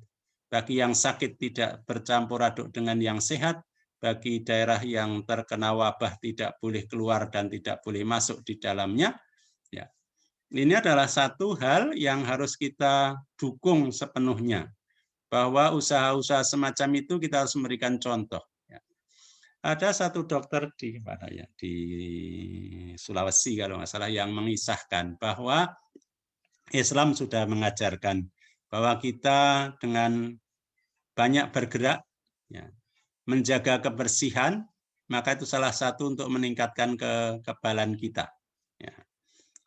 Bagi yang sakit tidak bercampur aduk dengan yang sehat, bagi daerah yang terkena wabah tidak boleh keluar dan tidak boleh masuk di dalamnya. Ini adalah satu hal yang harus kita dukung sepenuhnya, bahwa usaha-usaha semacam itu kita harus memberikan contoh. Ada satu dokter di mana ya, di Sulawesi kalau nggak salah, yang mengisahkan bahwa Islam sudah mengajarkan bahwa kita dengan banyak bergerak, ya, menjaga kebersihan, maka itu salah satu untuk meningkatkan kekebalan kita. Ya.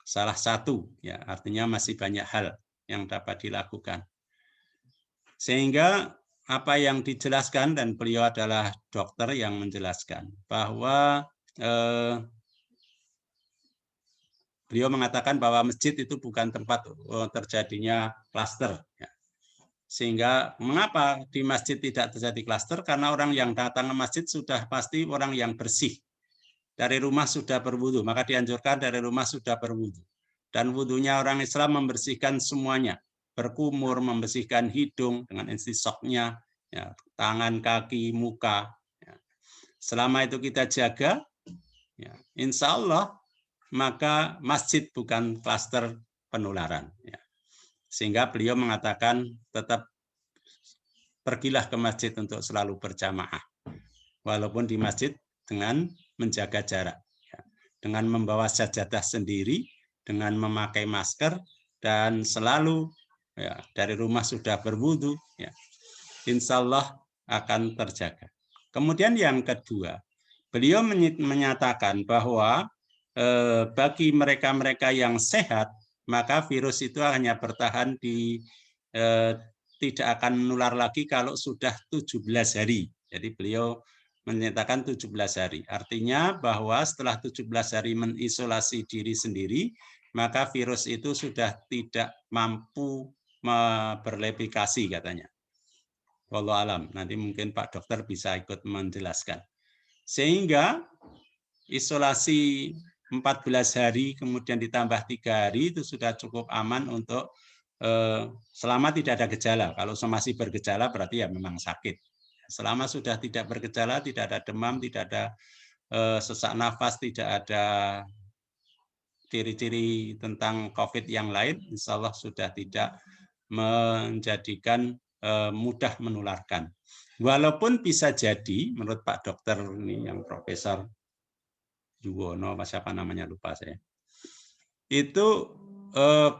Salah satu, ya, artinya masih banyak hal yang dapat dilakukan. Sehingga apa yang dijelaskan, dan beliau adalah dokter yang menjelaskan, bahwa beliau mengatakan bahwa masjid itu bukan tempat terjadinya klaster. Ya. Sehingga mengapa di masjid tidak terjadi klaster? Karena orang yang datang ke masjid sudah pasti orang yang bersih. Dari rumah sudah berwudu, maka dianjurkan dari rumah sudah berwudu. Dan wudunya orang Islam membersihkan semuanya. Berkumur, membersihkan hidung dengan istisqanya, ya, tangan, kaki, muka. Ya. Selama itu kita jaga, ya, insya Allah maka masjid bukan klaster penularan. Ya. Sehingga beliau mengatakan tetap pergilah ke masjid untuk selalu berjamaah. Walaupun di masjid dengan menjaga jarak. Ya. Dengan membawa sajadah sendiri, dengan memakai masker, dan selalu ya, dari rumah sudah berwudu, ya, insya Allah akan terjaga. Kemudian yang kedua, beliau menyatakan bahwa bagi mereka-mereka yang sehat, maka virus itu hanya bertahan di tidak akan menular lagi kalau sudah 17 hari. Jadi beliau menyatakan 17 hari. Artinya bahwa setelah 17 hari mengisolasi diri sendiri, maka virus itu sudah tidak mampu bereplikasi katanya. Wallahu alam. Nanti mungkin Pak Dokter bisa ikut menjelaskan. Sehingga isolasi 14 hari kemudian ditambah 3 hari itu sudah cukup aman untuk selama tidak ada gejala. Kalau masih bergejala berarti ya memang sakit. Selama sudah tidak bergejala, tidak ada demam, tidak ada sesak nafas, tidak ada ciri-ciri tentang COVID yang lain, insya Allah sudah tidak menjadikan mudah menularkan. Walaupun bisa jadi, menurut Pak Dokter ini yang Profesor Juwono, siapa namanya lupa saya, itu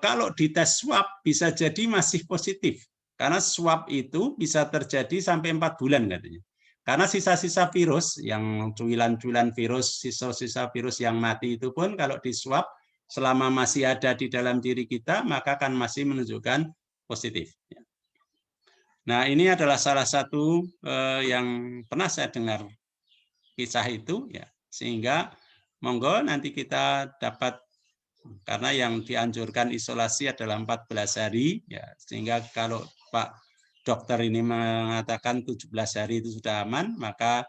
kalau dites swab bisa jadi masih positif, karena swab itu bisa terjadi sampai 4 bulan katanya. Karena sisa-sisa virus, yang cuilan-cuilan virus, sisa-sisa virus yang mati itu pun kalau di swab selama masih ada di dalam diri kita, maka akan masih menunjukkan positif. Nah, ini adalah salah satu yang pernah saya dengar kisah itu, ya, sehingga monggo nanti kita dapat, karena yang dianjurkan isolasi adalah 14 hari, ya, sehingga kalau Pak Dokter ini mengatakan 17 hari itu sudah aman, maka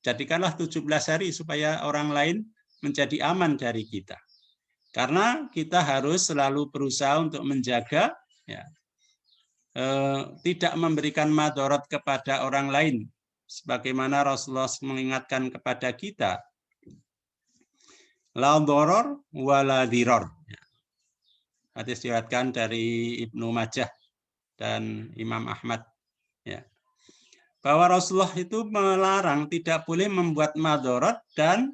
jadikanlah 17 hari supaya orang lain menjadi aman dari kita. Karena kita harus selalu berusaha untuk menjaga, ya, tidak memberikan madarat kepada orang lain. Sebagaimana Rasulullah mengingatkan kepada kita, la doror wa la diror. Hadis diriwayatkan dari Ibnu Majah dan Imam Ahmad, ya, bahwa Rasulullah itu melarang tidak boleh membuat madarat dan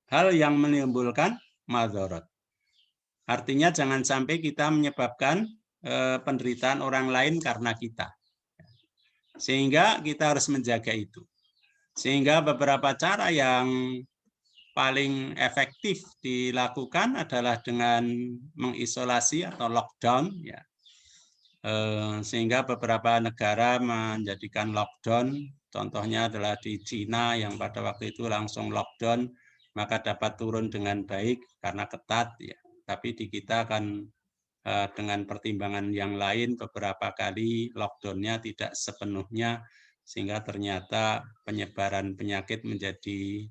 hal yang menimbulkan madarat. Artinya jangan sampai kita menyebabkan penderitaan orang lain karena kita. Sehingga kita harus menjaga itu. Sehingga beberapa cara yang paling efektif dilakukan adalah dengan mengisolasi atau lockdown, ya. Sehingga beberapa negara menjadikan lockdown, contohnya adalah di Cina yang pada waktu itu langsung lockdown, maka dapat turun dengan baik karena ketat, ya. Tapi di kita kan dengan pertimbangan yang lain beberapa kali lockdownnya tidak sepenuhnya, sehingga ternyata penyebaran penyakit menjadi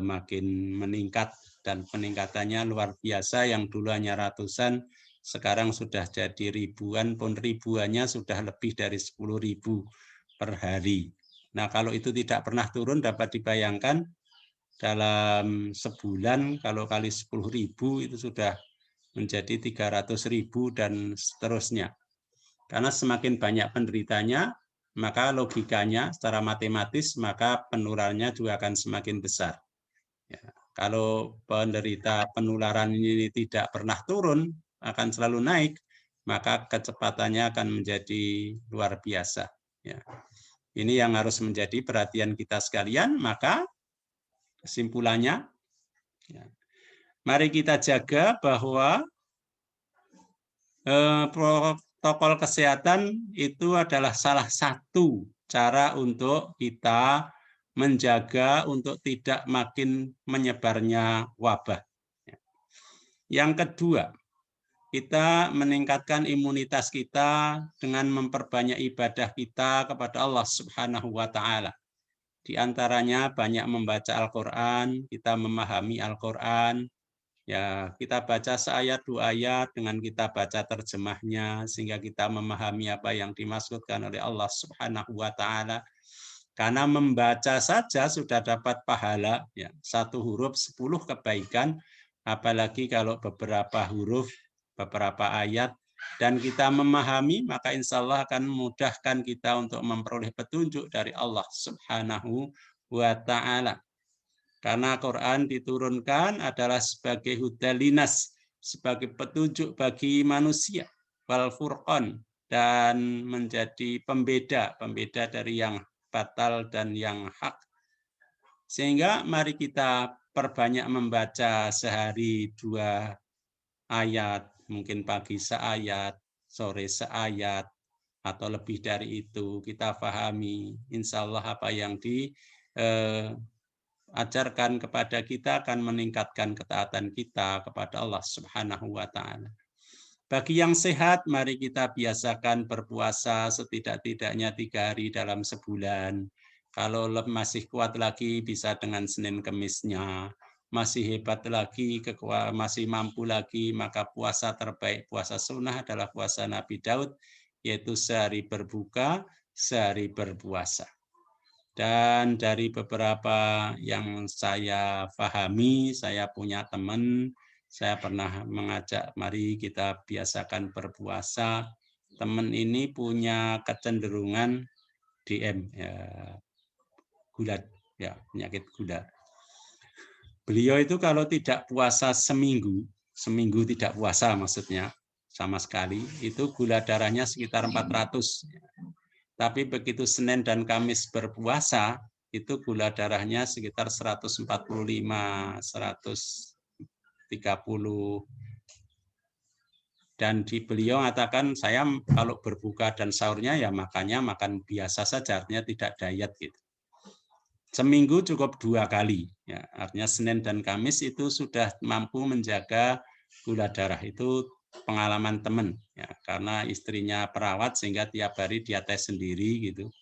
makin meningkat, dan peningkatannya luar biasa. Yang dulu hanya ratusan, sekarang sudah jadi ribuan, pun ribuannya sudah lebih dari 10.000 per hari. Nah, kalau itu tidak pernah turun, dapat dibayangkan dalam sebulan kalau kali 10.000 itu sudah menjadi 300.000 dan seterusnya. Karena semakin banyak penderitanya, maka logikanya secara matematis maka penularannya juga akan semakin besar. Ya, kalau penderita penularan ini tidak pernah turun, akan selalu naik, maka kecepatannya akan menjadi luar biasa. Ya. Ini yang harus menjadi perhatian kita sekalian. Maka kesimpulannya, ya, mari kita jaga bahwa protokol kesehatan itu adalah salah satu cara untuk kita menjaga untuk tidak makin menyebarnya wabah. Yang kedua, kita meningkatkan imunitas kita dengan memperbanyak ibadah kita kepada Allah Subhanahu wa Ta'ala. Di antaranya banyak membaca Al-Quran, kita memahami Al-Quran. Ya, kita baca seayat dua ayat dengan kita baca terjemahnya sehingga kita memahami apa yang dimaksudkan oleh Allah Subhanahu wa Ta'ala. Karena membaca saja sudah dapat pahala, ya, 1 huruf 10 kebaikan, apalagi kalau beberapa huruf, beberapa ayat, dan kita memahami, maka insya Allah akan memudahkan kita untuk memperoleh petunjuk dari Allah Subhanahu wa Ta'ala. Karena Quran diturunkan adalah sebagai hudalinas, sebagai petunjuk bagi manusia, wal furqan, dan menjadi pembeda dari yang batal dan yang hak. Sehingga mari kita perbanyak membaca sehari 2 ayat, mungkin pagi seayat, sore seayat, atau lebih dari itu. Kita pahami, insya Allah apa yang diajarkan kepada kita akan meningkatkan ketaatan kita kepada Allah Subhanahu wa Ta'ala. Bagi yang sehat, mari kita biasakan berpuasa setidak-tidaknya 3 hari dalam sebulan. Kalau masih kuat lagi, bisa dengan Senin Kemisnya. Masih hebat lagi, masih mampu lagi, maka puasa terbaik, puasa sunnah adalah puasa Nabi Daud, yaitu sehari berbuka, sehari berpuasa. Dan dari beberapa yang saya pahami, saya punya teman, saya pernah mengajak, mari kita biasakan berpuasa. Teman ini punya kecenderungan DM, ya, gula, ya, penyakit gula. Beliau itu kalau tidak puasa seminggu tidak puasa maksudnya, sama sekali, itu gula darahnya sekitar 400. Tapi begitu Senin dan Kamis berpuasa, itu gula darahnya sekitar 145, 130. Dan di beliau mengatakan, saya kalau berbuka dan sahurnya ya makannya makan biasa saja, artinya tidak diet gitu. Seminggu cukup 2 kali, ya, artinya Senin dan Kamis itu sudah mampu menjaga gula darah. Itu pengalaman teman, ya, karena istrinya perawat sehingga tiap hari dia tes sendiri gitu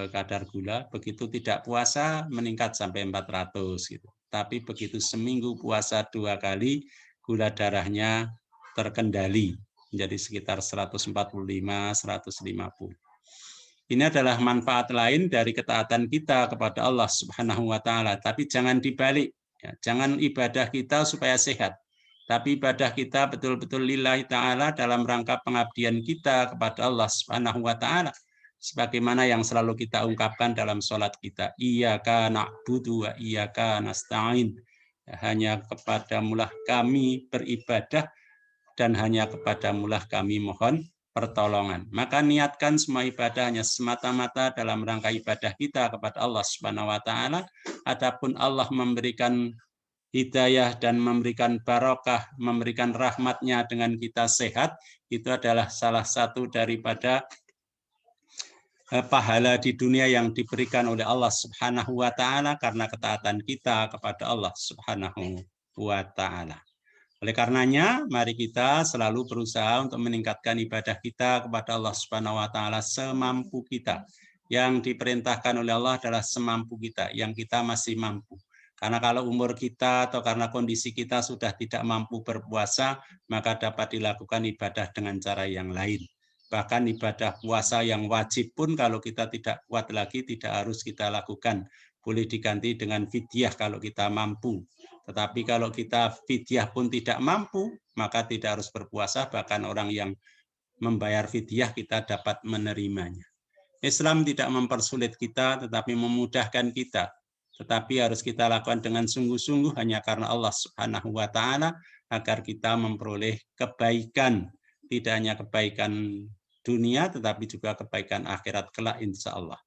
kadar gula. Begitu tidak puasa meningkat sampai 400 gitu. Tapi begitu seminggu puasa 2 kali, gula darahnya terkendali menjadi sekitar 145, 150. Ini adalah manfaat lain dari ketaatan kita kepada Allah Subhanahu wa Ta'ala. Tapi jangan dibalik, ya, jangan ibadah kita supaya sehat, tapi ibadah kita betul-betul lillahi ta'ala dalam rangka pengabdian kita kepada Allah Subhanahu wa Ta'ala. Sebagaimana yang selalu kita ungkapkan dalam sholat kita, iyyaka na'budu wa iyyaka nasta'in. Hanya kepadamulah kami beribadah dan hanya kepadamulah kami mohon pertolongan. Maka niatkan semua ibadahnya semata-mata dalam rangka ibadah kita kepada Allah Subhanahu wa Ta'ala. Adapun Allah memberikan hidayah dan memberikan barokah, memberikan rahmatnya dengan kita sehat, itu adalah salah satu daripada pahala di dunia yang diberikan oleh Allah Subhanahu wa Ta'ala karena ketaatan kita kepada Allah Subhanahu wa Ta'ala. Oleh karenanya, mari kita selalu berusaha untuk meningkatkan ibadah kita kepada Allah Subhanahu wa Ta'ala semampu kita. Yang diperintahkan oleh Allah adalah semampu kita, yang kita masih mampu. Karena kalau umur kita atau karena kondisi kita sudah tidak mampu berpuasa, maka dapat dilakukan ibadah dengan cara yang lain. Bahkan ibadah puasa yang wajib pun kalau kita tidak kuat lagi, tidak harus kita lakukan. Boleh diganti dengan fidyah kalau kita mampu. Tetapi kalau kita fidyah pun tidak mampu, maka tidak harus berpuasa, bahkan orang yang membayar fidyah kita dapat menerimanya. Islam tidak mempersulit kita, tetapi memudahkan kita. Tetapi harus kita lakukan dengan sungguh-sungguh hanya karena Allah Subhanahu wa Ta'ala, agar kita memperoleh kebaikan, tidak hanya kebaikan dunia, tetapi juga kebaikan akhirat kelak insya Allah.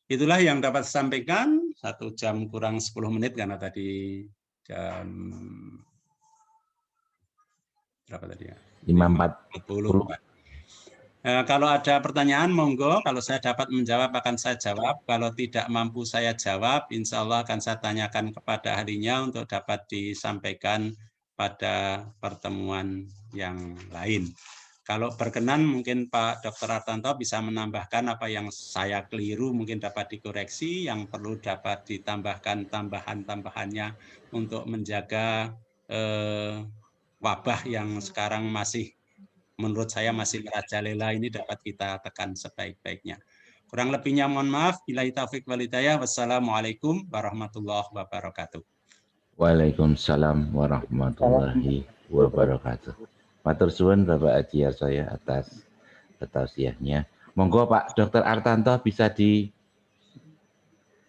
Itulah yang dapat saya sampaikan. 1 jam kurang 10 menit karena tadi jam berapa tadi ya? 5.40. Kalau ada pertanyaan, monggo. Kalau saya dapat menjawab, akan saya jawab. Kalau tidak mampu saya jawab, insya Allah akan saya tanyakan kepada ahlinya untuk dapat disampaikan pada pertemuan yang lain. Kalau berkenan, mungkin Pak Dr. Artanto bisa menambahkan apa yang saya keliru, mungkin dapat dikoreksi, yang perlu dapat ditambahkan tambahan-tambahannya untuk menjaga wabah yang sekarang masih, menurut saya masih merajalela ini dapat kita tekan sebaik-baiknya. Kurang lebihnya mohon maaf. Billahi taufik wal hidayah. Wassalamualaikum warahmatullahi wabarakatuh. Waalaikumsalam warahmatullahi wabarakatuh. Matur suwun Bapak Haji Harsoyo atas tausiahnya. Monggo Pak Dr. Artanto bisa di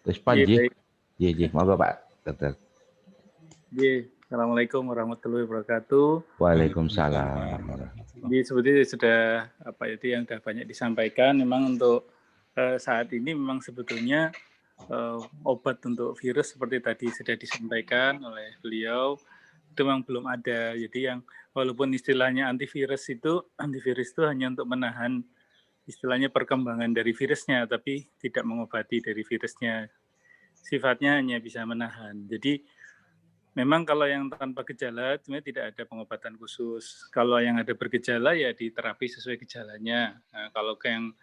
respon nggih. Nggih, monggo Pak Dr. Assalamualaikum warahmatullahi wabarakatuh. Waalaikumsalam. Jadi seperti sudah yang sudah banyak disampaikan, memang untuk saat ini memang sebetulnya obat untuk virus seperti tadi sudah disampaikan oleh beliau itu memang belum ada. Jadi yang walaupun istilahnya antivirus itu hanya untuk menahan istilahnya perkembangan dari virusnya, tapi tidak mengobati dari virusnya. Sifatnya hanya bisa menahan. Jadi memang kalau yang tanpa gejala sebenarnya tidak ada pengobatan khusus. Kalau yang ada bergejala ya diterapi sesuai gejalanya. Nah, kalau yang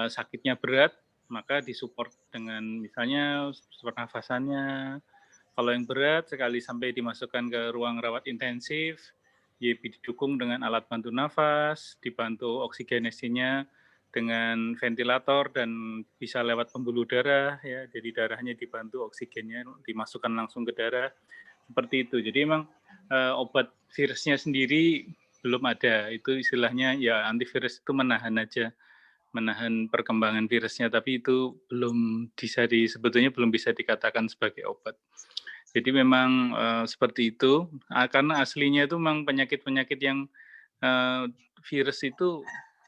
sakitnya berat maka disupport dengan misalnya pernafasannya. Kalau yang berat sekali sampai dimasukkan ke ruang rawat intensif, ya didukung dengan alat bantu nafas, dibantu oksigenasinya dengan ventilator dan bisa lewat pembuluh darah, ya, jadi darahnya dibantu oksigennya dimasukkan langsung ke darah, seperti itu. Jadi memang obat virusnya sendiri belum ada, itu istilahnya ya antivirus itu menahan aja, menahan perkembangan virusnya, tapi itu sebetulnya belum bisa dikatakan sebagai obat. Jadi memang seperti itu, karena aslinya itu memang penyakit-penyakit yang virus itu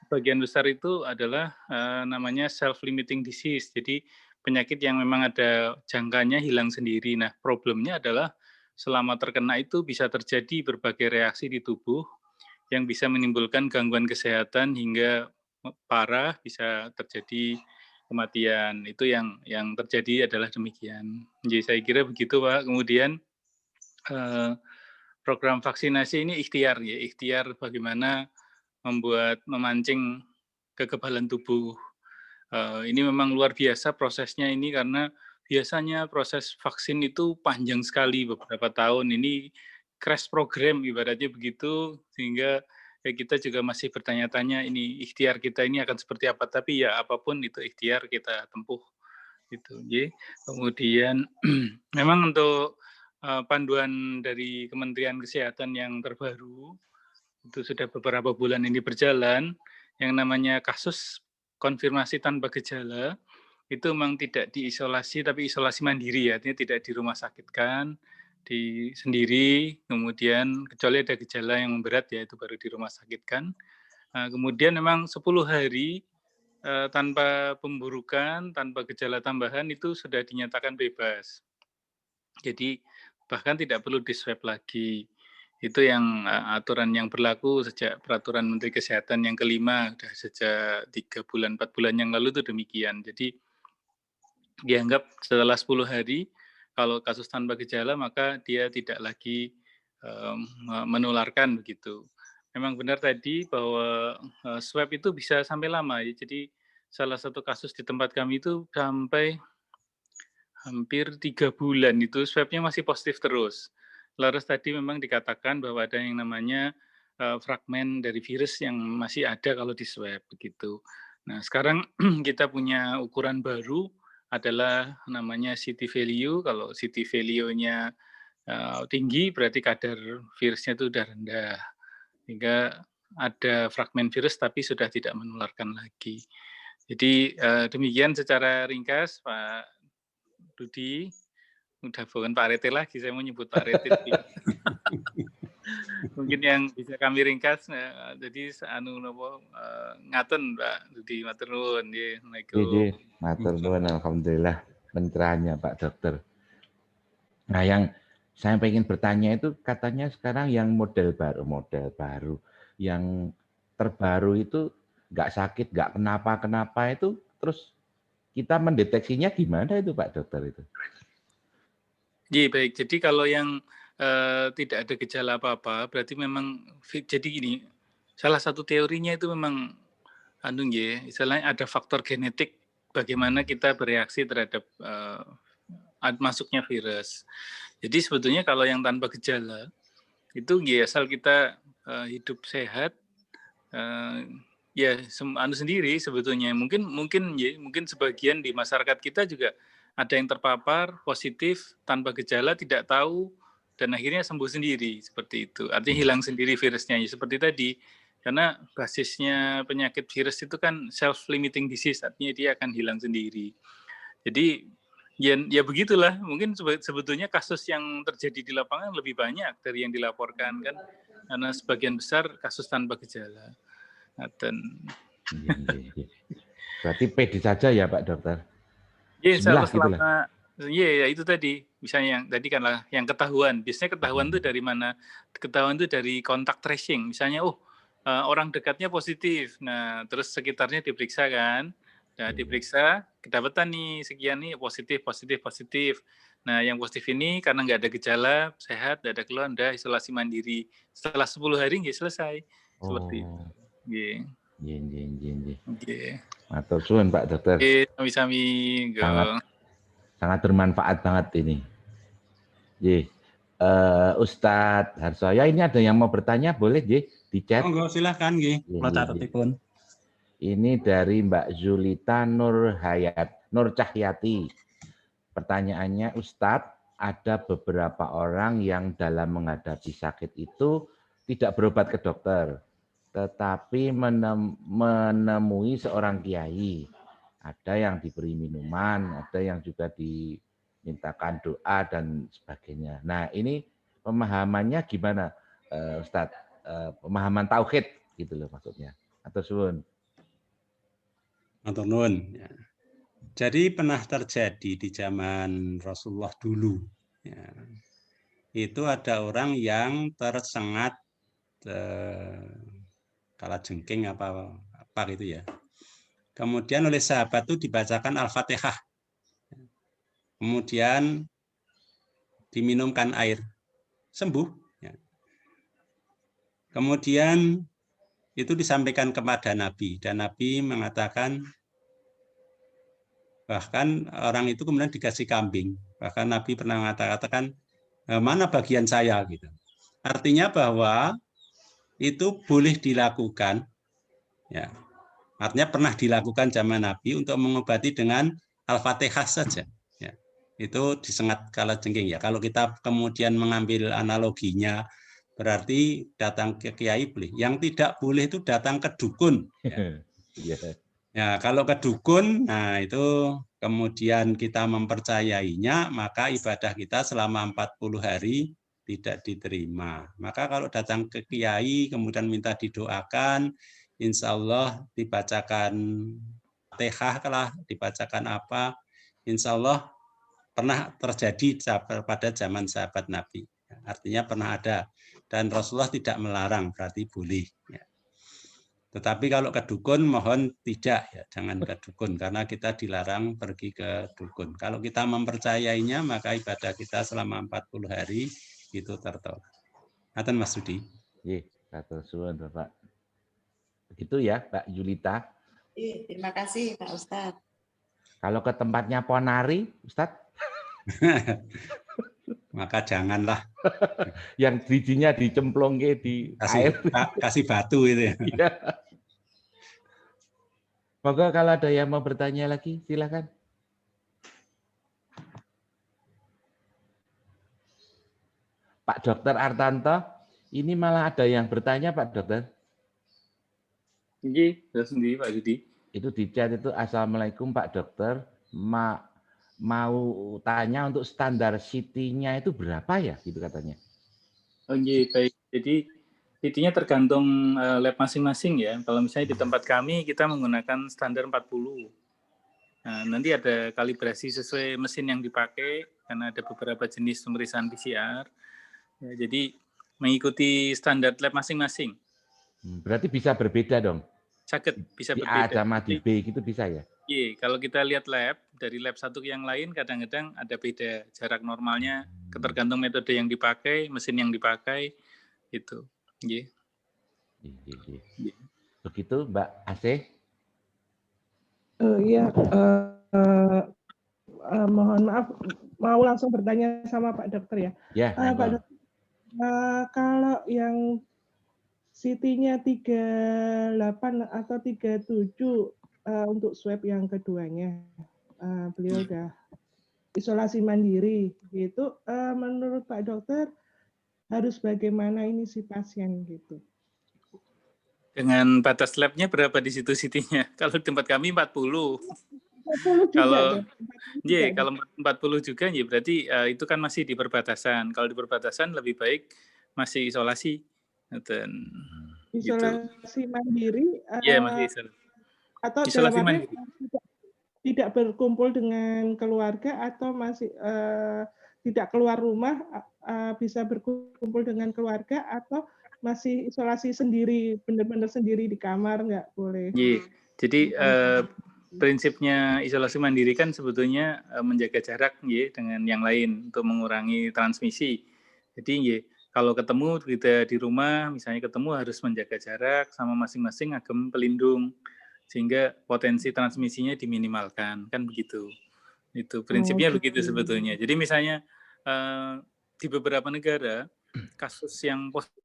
bagian besar itu adalah namanya self-limiting disease. Jadi penyakit yang memang ada jangkanya hilang sendiri. Nah, problemnya adalah selama terkena itu bisa terjadi berbagai reaksi di tubuh yang bisa menimbulkan gangguan kesehatan hingga parah, bisa terjadi kematian. Itu yang terjadi adalah demikian. Jadi saya kira begitu Pak. Kemudian program vaksinasi ini ikhtiar bagaimana memancing kekebalan tubuh. Ini memang luar biasa prosesnya ini, karena biasanya proses vaksin itu panjang sekali, beberapa tahun. Ini crash program ibaratnya begitu, sehingga kita juga masih bertanya-tanya ini ikhtiar kita ini akan seperti apa, tapi ya apapun itu ikhtiar kita tempuh gitu. Kemudian memang untuk panduan dari Kementerian Kesehatan yang terbaru itu sudah beberapa bulan ini berjalan, yang namanya kasus konfirmasi tanpa gejala itu memang tidak diisolasi tapi isolasi mandiri, artinya tidak di rumah sakitkan, di sendiri, kemudian kecuali ada gejala yang berat ya itu baru di rumah sakitkan. Kemudian memang 10 hari tanpa pemburukan, tanpa gejala tambahan itu sudah dinyatakan bebas. Jadi bahkan tidak perlu di-swab lagi. Itu yang aturan yang berlaku sejak peraturan Menteri Kesehatan yang kelima, sudah sejak 3 bulan, 4 bulan yang lalu itu demikian. Jadi dianggap setelah 10 hari, kalau kasus tanpa gejala maka dia tidak lagi menularkan begitu. Memang benar tadi bahwa swab itu bisa sampai lama. Ya. Jadi salah satu kasus di tempat kami itu sampai hampir 3 bulan itu swabnya masih positif terus. Lalu tadi memang dikatakan bahwa ada yang namanya fragmen dari virus yang masih ada kalau di swab begitu. Nah sekarang kita punya ukuran baru adalah namanya CT value. Kalau CT value-nya tinggi berarti kadar virusnya itu sudah rendah. Sehingga ada fragmen virus tapi sudah tidak menularkan lagi. Jadi demikian secara ringkas Pak Rudi. Udah bukan Pak Rete lagi, saya mau nyebut Pak Rete. Mungkin yang bisa kami ringkas, jadi ngaten Pak Dudi, matur nuwun nggih. Jadi, Assalamualaikum. matur nuwun, alhamdulillah pencerahannya Pak Dokter. Nah, yang saya pengen bertanya itu katanya sekarang yang model baru, yang terbaru itu nggak sakit, nggak kenapa-kenapa itu, terus kita mendeteksinya gimana itu Pak Dokter itu? Iya baik, jadi kalau yang tidak ada gejala apa-apa, berarti memang jadi gini, salah satu teorinya itu memang istilahnya ada faktor genetik bagaimana kita bereaksi terhadap masuknya virus. Jadi sebetulnya kalau yang tanpa gejala itu asal kita hidup sehat, sendiri sebetulnya. Mungkin sebagian di masyarakat kita juga ada yang terpapar positif tanpa gejala, tidak tahu, dan akhirnya sembuh sendiri seperti itu. Artinya hilang sendiri virusnya, seperti tadi. Karena basisnya penyakit virus itu kan self-limiting disease, artinya dia akan hilang sendiri. Jadi ya begitulah. Mungkin sebetulnya kasus yang terjadi di lapangan lebih banyak dari yang dilaporkan kan, karena sebagian besar kasus tanpa gejala. Berarti pede saja ya Pak Dokter? Iya, selama ya itu tadi. Misalnya yang tadi kan lah yang ketahuan. Biasanya ketahuan itu dari mana? Ketahuan itu dari kontak tracing. Misalnya, orang dekatnya positif. Nah, terus sekitarnya diperiksa kan. Nah, diperiksa, kedapatan nih sekian nih positif. Nah, yang positif ini karena nggak ada gejala, sehat, nggak ada keluhan, udah isolasi mandiri. Setelah 10 hari nggak selesai. Seperti itu. Iya. Matur suwun Pak Dokter. Sami-sami. Sangat bermanfaat banget ini. Ustadz Harsoyo, ini ada yang mau bertanya, boleh di chat? Monggo silahkan nggih. Ini dari Mbak Zulita Nur Cahyati. Pertanyaannya, Ustadz, ada beberapa orang yang dalam menghadapi sakit itu tidak berobat ke dokter, tetapi menemui seorang kiai. Ada yang diberi minuman, ada yang juga dimintakan doa dan sebagainya. Nah, ini pemahamannya gimana, Ustadz? Pemahaman tauhid gitu loh maksudnya. Atur suwun. Matur nuwun. Jadi pernah terjadi di zaman Rasulullah dulu. Ya. Itu ada orang yang tersengat kalajengking apa gitu ya. Kemudian oleh sahabat itu dibacakan Al-Fatihah. Kemudian diminumkan air. Sembuh. Ya. Kemudian itu disampaikan kepada Nabi. Dan Nabi mengatakan, bahkan orang itu kemudian dikasih kambing. Bahkan Nabi pernah mengatakan, mana bagian saya? Gitu. Artinya bahwa itu boleh dilakukan. Ya. Artinya pernah dilakukan zaman Nabi untuk mengobati dengan Al-Fatihah saja. Ya. Itu disengat kalajengking ya. Kalau kita kemudian mengambil analoginya, berarti datang ke kiai boleh. Yang tidak boleh itu datang ke dukun. Ya. Ya, kalau ke dukun, nah itu kemudian kita mempercayainya, maka ibadah kita selama 40 hari tidak diterima. Maka kalau datang ke kiai, kemudian minta didoakan, insya Allah dibacakan Fatihah lah, dibacakan apa, insya Allah pernah terjadi pada zaman sahabat Nabi. Artinya pernah ada. Dan Rasulullah tidak melarang, berarti boleh. Ya. Tetapi kalau ke dukun, mohon tidak, ya, jangan ke dukun, karena kita dilarang pergi ke dukun. Kalau kita mempercayainya, maka ibadah kita selama 40 hari itu tertolak. Ngaten Mas Rudi. Iya, matur suwun Bapak. Begitu ya, Mbak Julita. Iya, terima kasih Pak Ustadz. Kalau ke tempatnya Ponari, Ustadz? Maka janganlah. Yang bijinya dicemplong di air. Kasih batu itu ya. Moga kalau ada yang mau bertanya lagi, silakan. Pak Dokter Artanto, ini malah ada yang bertanya Pak Dokter. Iya, sendiri Pak Yudi. Itu di chat itu, Assalamualaikum Pak Dokter, mau tanya untuk standar CT-nya itu berapa ya, gitu katanya. Iya, baik. Jadi intinya tergantung lab masing-masing ya. Kalau misalnya di tempat kami kita menggunakan standar 40. Nah, nanti ada kalibrasi sesuai mesin yang dipakai karena ada beberapa jenis pemeriksaan PCR. Ya, jadi mengikuti standar lab masing-masing. Berarti bisa berbeda dong. Sakit bisa Di A berbeda. sama di B gitu bisa ya? Iya, kalau kita lihat lab, dari lab satu ke yang lain kadang-kadang ada beda jarak normalnya, tergantung metode yang dipakai, mesin yang dipakai, itu. Iya. Begitu Mbak Asih? Iya, mohon maaf, mau langsung bertanya sama Pak Dokter ya. Ya, Pak Dokter, kalau yang CT-nya 38 atau 37 untuk swab yang keduanya, beliau udah isolasi mandiri, gitu. Menurut Pak Dokter harus bagaimana ini si pasien gitu? Dengan batas labnya berapa di situ CT-nya? Kalau di tempat kami 40. 40 juga, kalau 40 juga ya berarti itu kan masih di perbatasan. Kalau di perbatasan lebih baik masih isolasi. Dan isolasi gitu. Mandiri? Iya, masih isolasi. Atau isolasi mandiri. Tidak berkumpul dengan keluarga atau masih tidak keluar rumah, bisa berkumpul dengan keluarga atau masih isolasi sendiri, benar-benar sendiri di kamar, nggak boleh? Iya, jadi prinsipnya isolasi mandiri kan sebetulnya menjaga jarak ya, dengan yang lain untuk mengurangi transmisi. Jadi ya, kalau ketemu kita di rumah, misalnya ketemu harus menjaga jarak sama masing-masing agem pelindung, sehingga potensi transmisinya diminimalkan, kan begitu. Itu prinsipnya begitu sebetulnya. Jadi misalnya di beberapa negara kasus yang positif,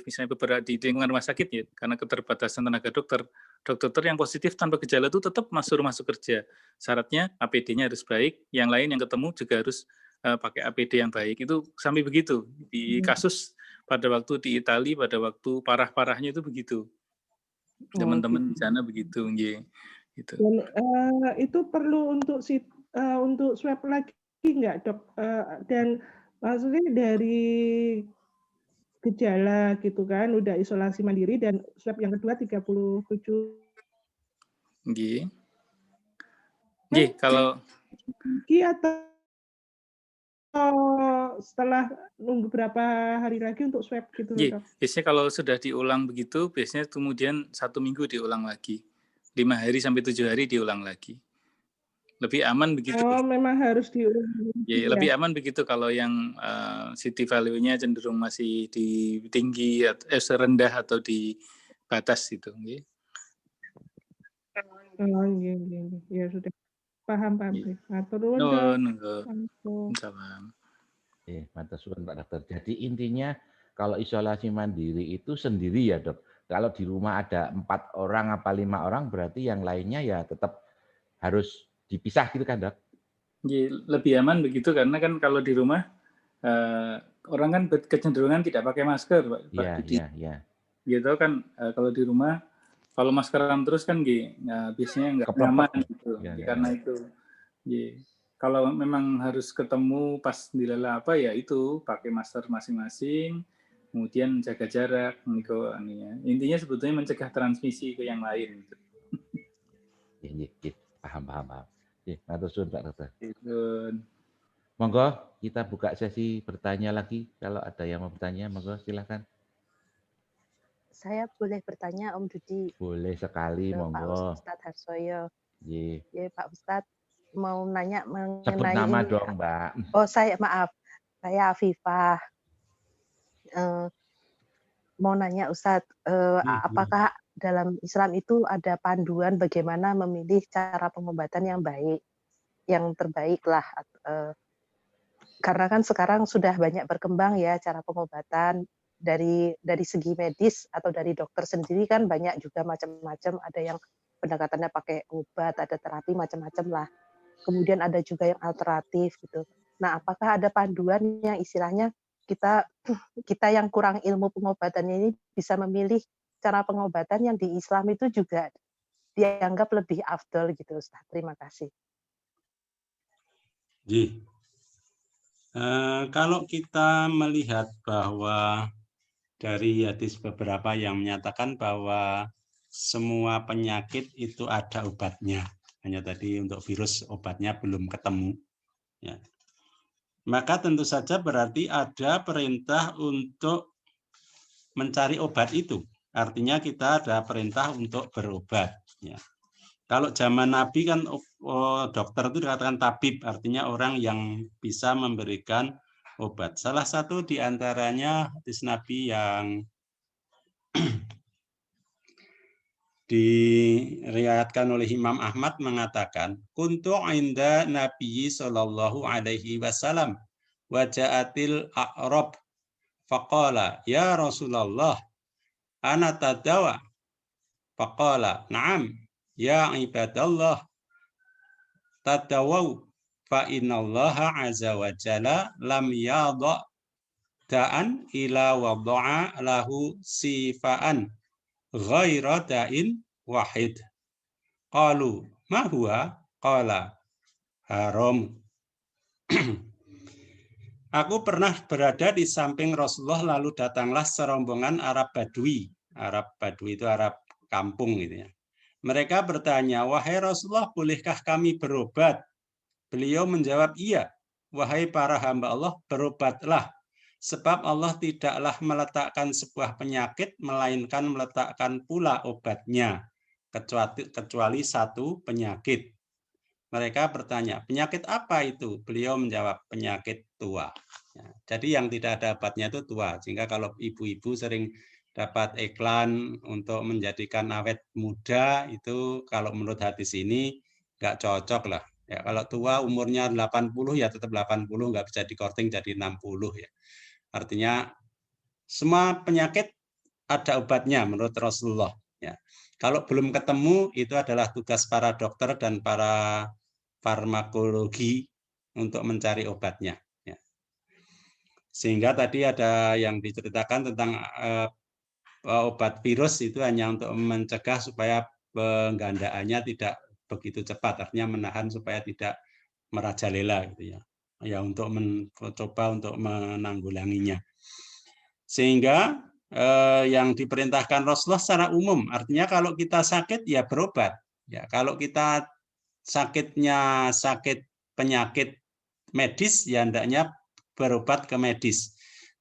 misalnya beberapa di lingkungan rumah sakit ya, karena keterbatasan tenaga dokter yang positif tanpa gejala itu tetap masuk kerja. Syaratnya APD-nya harus baik, yang lain yang ketemu juga harus pakai APD yang baik. Itu sampai begitu. Di kasus pada waktu di Italia, pada waktu parah-parahnya itu begitu. Teman-teman di sana begitu. Gitu. Dan itu perlu untuk swab lagi nggak, Dok? Dan maksudnya dari gejala gitu kan, udah isolasi mandiri dan swab yang kedua 37. Kalau atau setelah nunggu berapa hari lagi untuk swab gitu, Dok? Biasanya kalau sudah diulang begitu, biasanya kemudian 1 minggu diulang lagi. 5 hari sampai 7 hari diulang lagi. Lebih aman begitu. Oh, memang harus diulang. Ya, lebih aman begitu kalau yang CT value-nya cenderung masih di tinggi, rendah atau di batas itu. Oh, iya. Ya sudah. Paham. Matur nuwun. Salam. Matur suwun Pak Dokter. Jadi intinya kalau isolasi mandiri itu sendiri ya, Dok. Kalau di rumah ada 4 orang apa 5 orang berarti yang lainnya ya tetap harus dipisah gitu kan, Dok? Ya, lebih aman begitu karena kan kalau di rumah orang kan kecenderungan tidak pakai masker, Pak. Iya. Gitu kan kalau di rumah kalau maskeran terus kan biasanya nggak nyaman gitu. Karena itu. Kalau memang harus ketemu pas dilala apa ya itu pakai masker masing-masing, kemudian jaga jarak, intinya sebetulnya mencegah transmisi ke yang lain. Iya. Paham. Matur suwun Pak Dokter. Gitu. Monggo kita buka sesi bertanya lagi. Kalau ada yang mau bertanya, monggo silakan. Saya boleh bertanya, Om Dudi? Boleh sekali, monggo. Pak Ustadz Harsoyo. Iya, Pak Ustadz mau nanya mengenai sebut nama ini. Dong, Mbak. Oh, saya Afifah. Mau nanya Ustadz, apakah dalam Islam itu ada panduan bagaimana memilih cara pengobatan yang baik, yang terbaik lah? Karena kan sekarang sudah banyak berkembang ya cara pengobatan dari segi medis atau dari dokter sendiri kan banyak juga macam-macam, ada yang pendekatannya pakai obat, ada terapi macam-macam lah. Kemudian ada juga yang alternatif gitu. Nah, apakah ada panduan yang istilahnya kita yang kurang ilmu pengobatannya ini bisa memilih cara pengobatan yang di Islam itu juga dianggap lebih afdol gitu, Ustaz? Terima kasih. Kalau kita melihat bahwa dari hadis beberapa yang menyatakan bahwa semua penyakit itu ada obatnya, hanya tadi untuk virus obatnya belum ketemu, ya. Maka tentu saja berarti ada perintah untuk mencari obat itu. Artinya kita ada perintah untuk berobat. Ya. Kalau zaman Nabi kan dokter itu dikatakan tabib, artinya orang yang bisa memberikan obat. Salah satu di antaranya hadis Nabi yang diriwayatkan oleh Imam Ahmad mengatakan, kuntu inda Nabi sallallahu alaihi wasallam wa ja'atil a'rab faqala ya Rasulullah ana tadawa faqala na'am ya ibadallah tadawau fa innallaha azza wa jalla lam yadha da'an ila wada'a lahu sifaan ghaira da'in wahid. Qalu ma huwa? Qala haram. Aku pernah berada di samping Rasulullah, lalu datanglah serombongan Arab Badui. Arab Badui itu Arab kampung gitu ya. Mereka bertanya, wahai Rasulullah, bolehkah kami berobat? Beliau menjawab, iya. Wahai para hamba Allah, berobatlah. Sebab Allah tidaklah meletakkan sebuah penyakit, melainkan meletakkan pula obatnya. Kecuali satu penyakit. Mereka bertanya, penyakit apa itu? Beliau menjawab, penyakit tua. Ya, jadi yang tidak ada obatnya itu tua. Sehingga kalau ibu-ibu sering dapat iklan untuk menjadikan awet muda, itu kalau menurut hadis ini nggak cocok lah. Ya, kalau tua umurnya 80 ya tetap 80, nggak bisa dikorting jadi 60 ya. Artinya semua penyakit ada obatnya menurut Rasulullah. Ya. Kalau belum ketemu itu adalah tugas para dokter dan para farmakologi untuk mencari obatnya. Ya. Sehingga tadi ada yang diceritakan tentang obat virus itu hanya untuk mencegah supaya penggandaannya tidak begitu cepat, artinya menahan supaya tidak merajalela gitu ya. Ya untuk mencoba untuk menanggulanginya. Sehingga yang diperintahkan Rasulullah secara umum, artinya kalau kita sakit ya berobat. Ya, kalau kita sakitnya sakit penyakit medis, ya hendaknya berobat ke medis.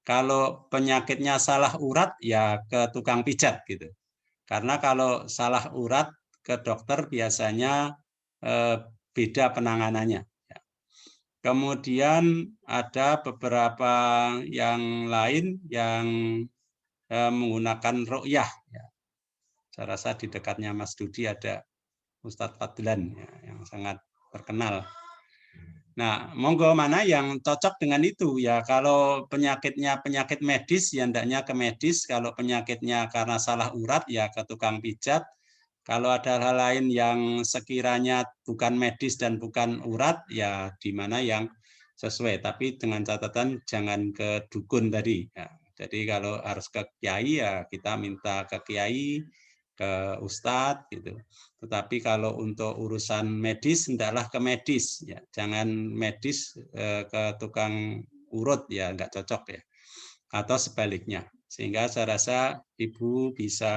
Kalau penyakitnya salah urat, ya ke tukang pijat gitu. Karena kalau salah urat ke dokter biasanya beda penanganannya. Kemudian ada beberapa yang lain yang menggunakan ruqyah. Saya rasa di dekatnya Mas Dudi ada Ustadz Fadlan ya, yang sangat terkenal. Nah, monggo mana yang cocok dengan itu ya. Kalau penyakitnya penyakit medis, ya hendaknya ke medis. Kalau penyakitnya karena salah urat, ya ke tukang pijat. Kalau ada hal lain yang sekiranya bukan medis dan bukan urat, ya di mana yang sesuai. Tapi dengan catatan jangan ke dukun tadi. Ya. Jadi kalau harus ke kiai, ya kita minta ke kiai, ke ustadz gitu. Tetapi kalau untuk urusan medis hendaklah ke medis ya, jangan medis ke tukang urut ya, nggak cocok ya. Atau sebaliknya. Sehingga saya rasa ibu bisa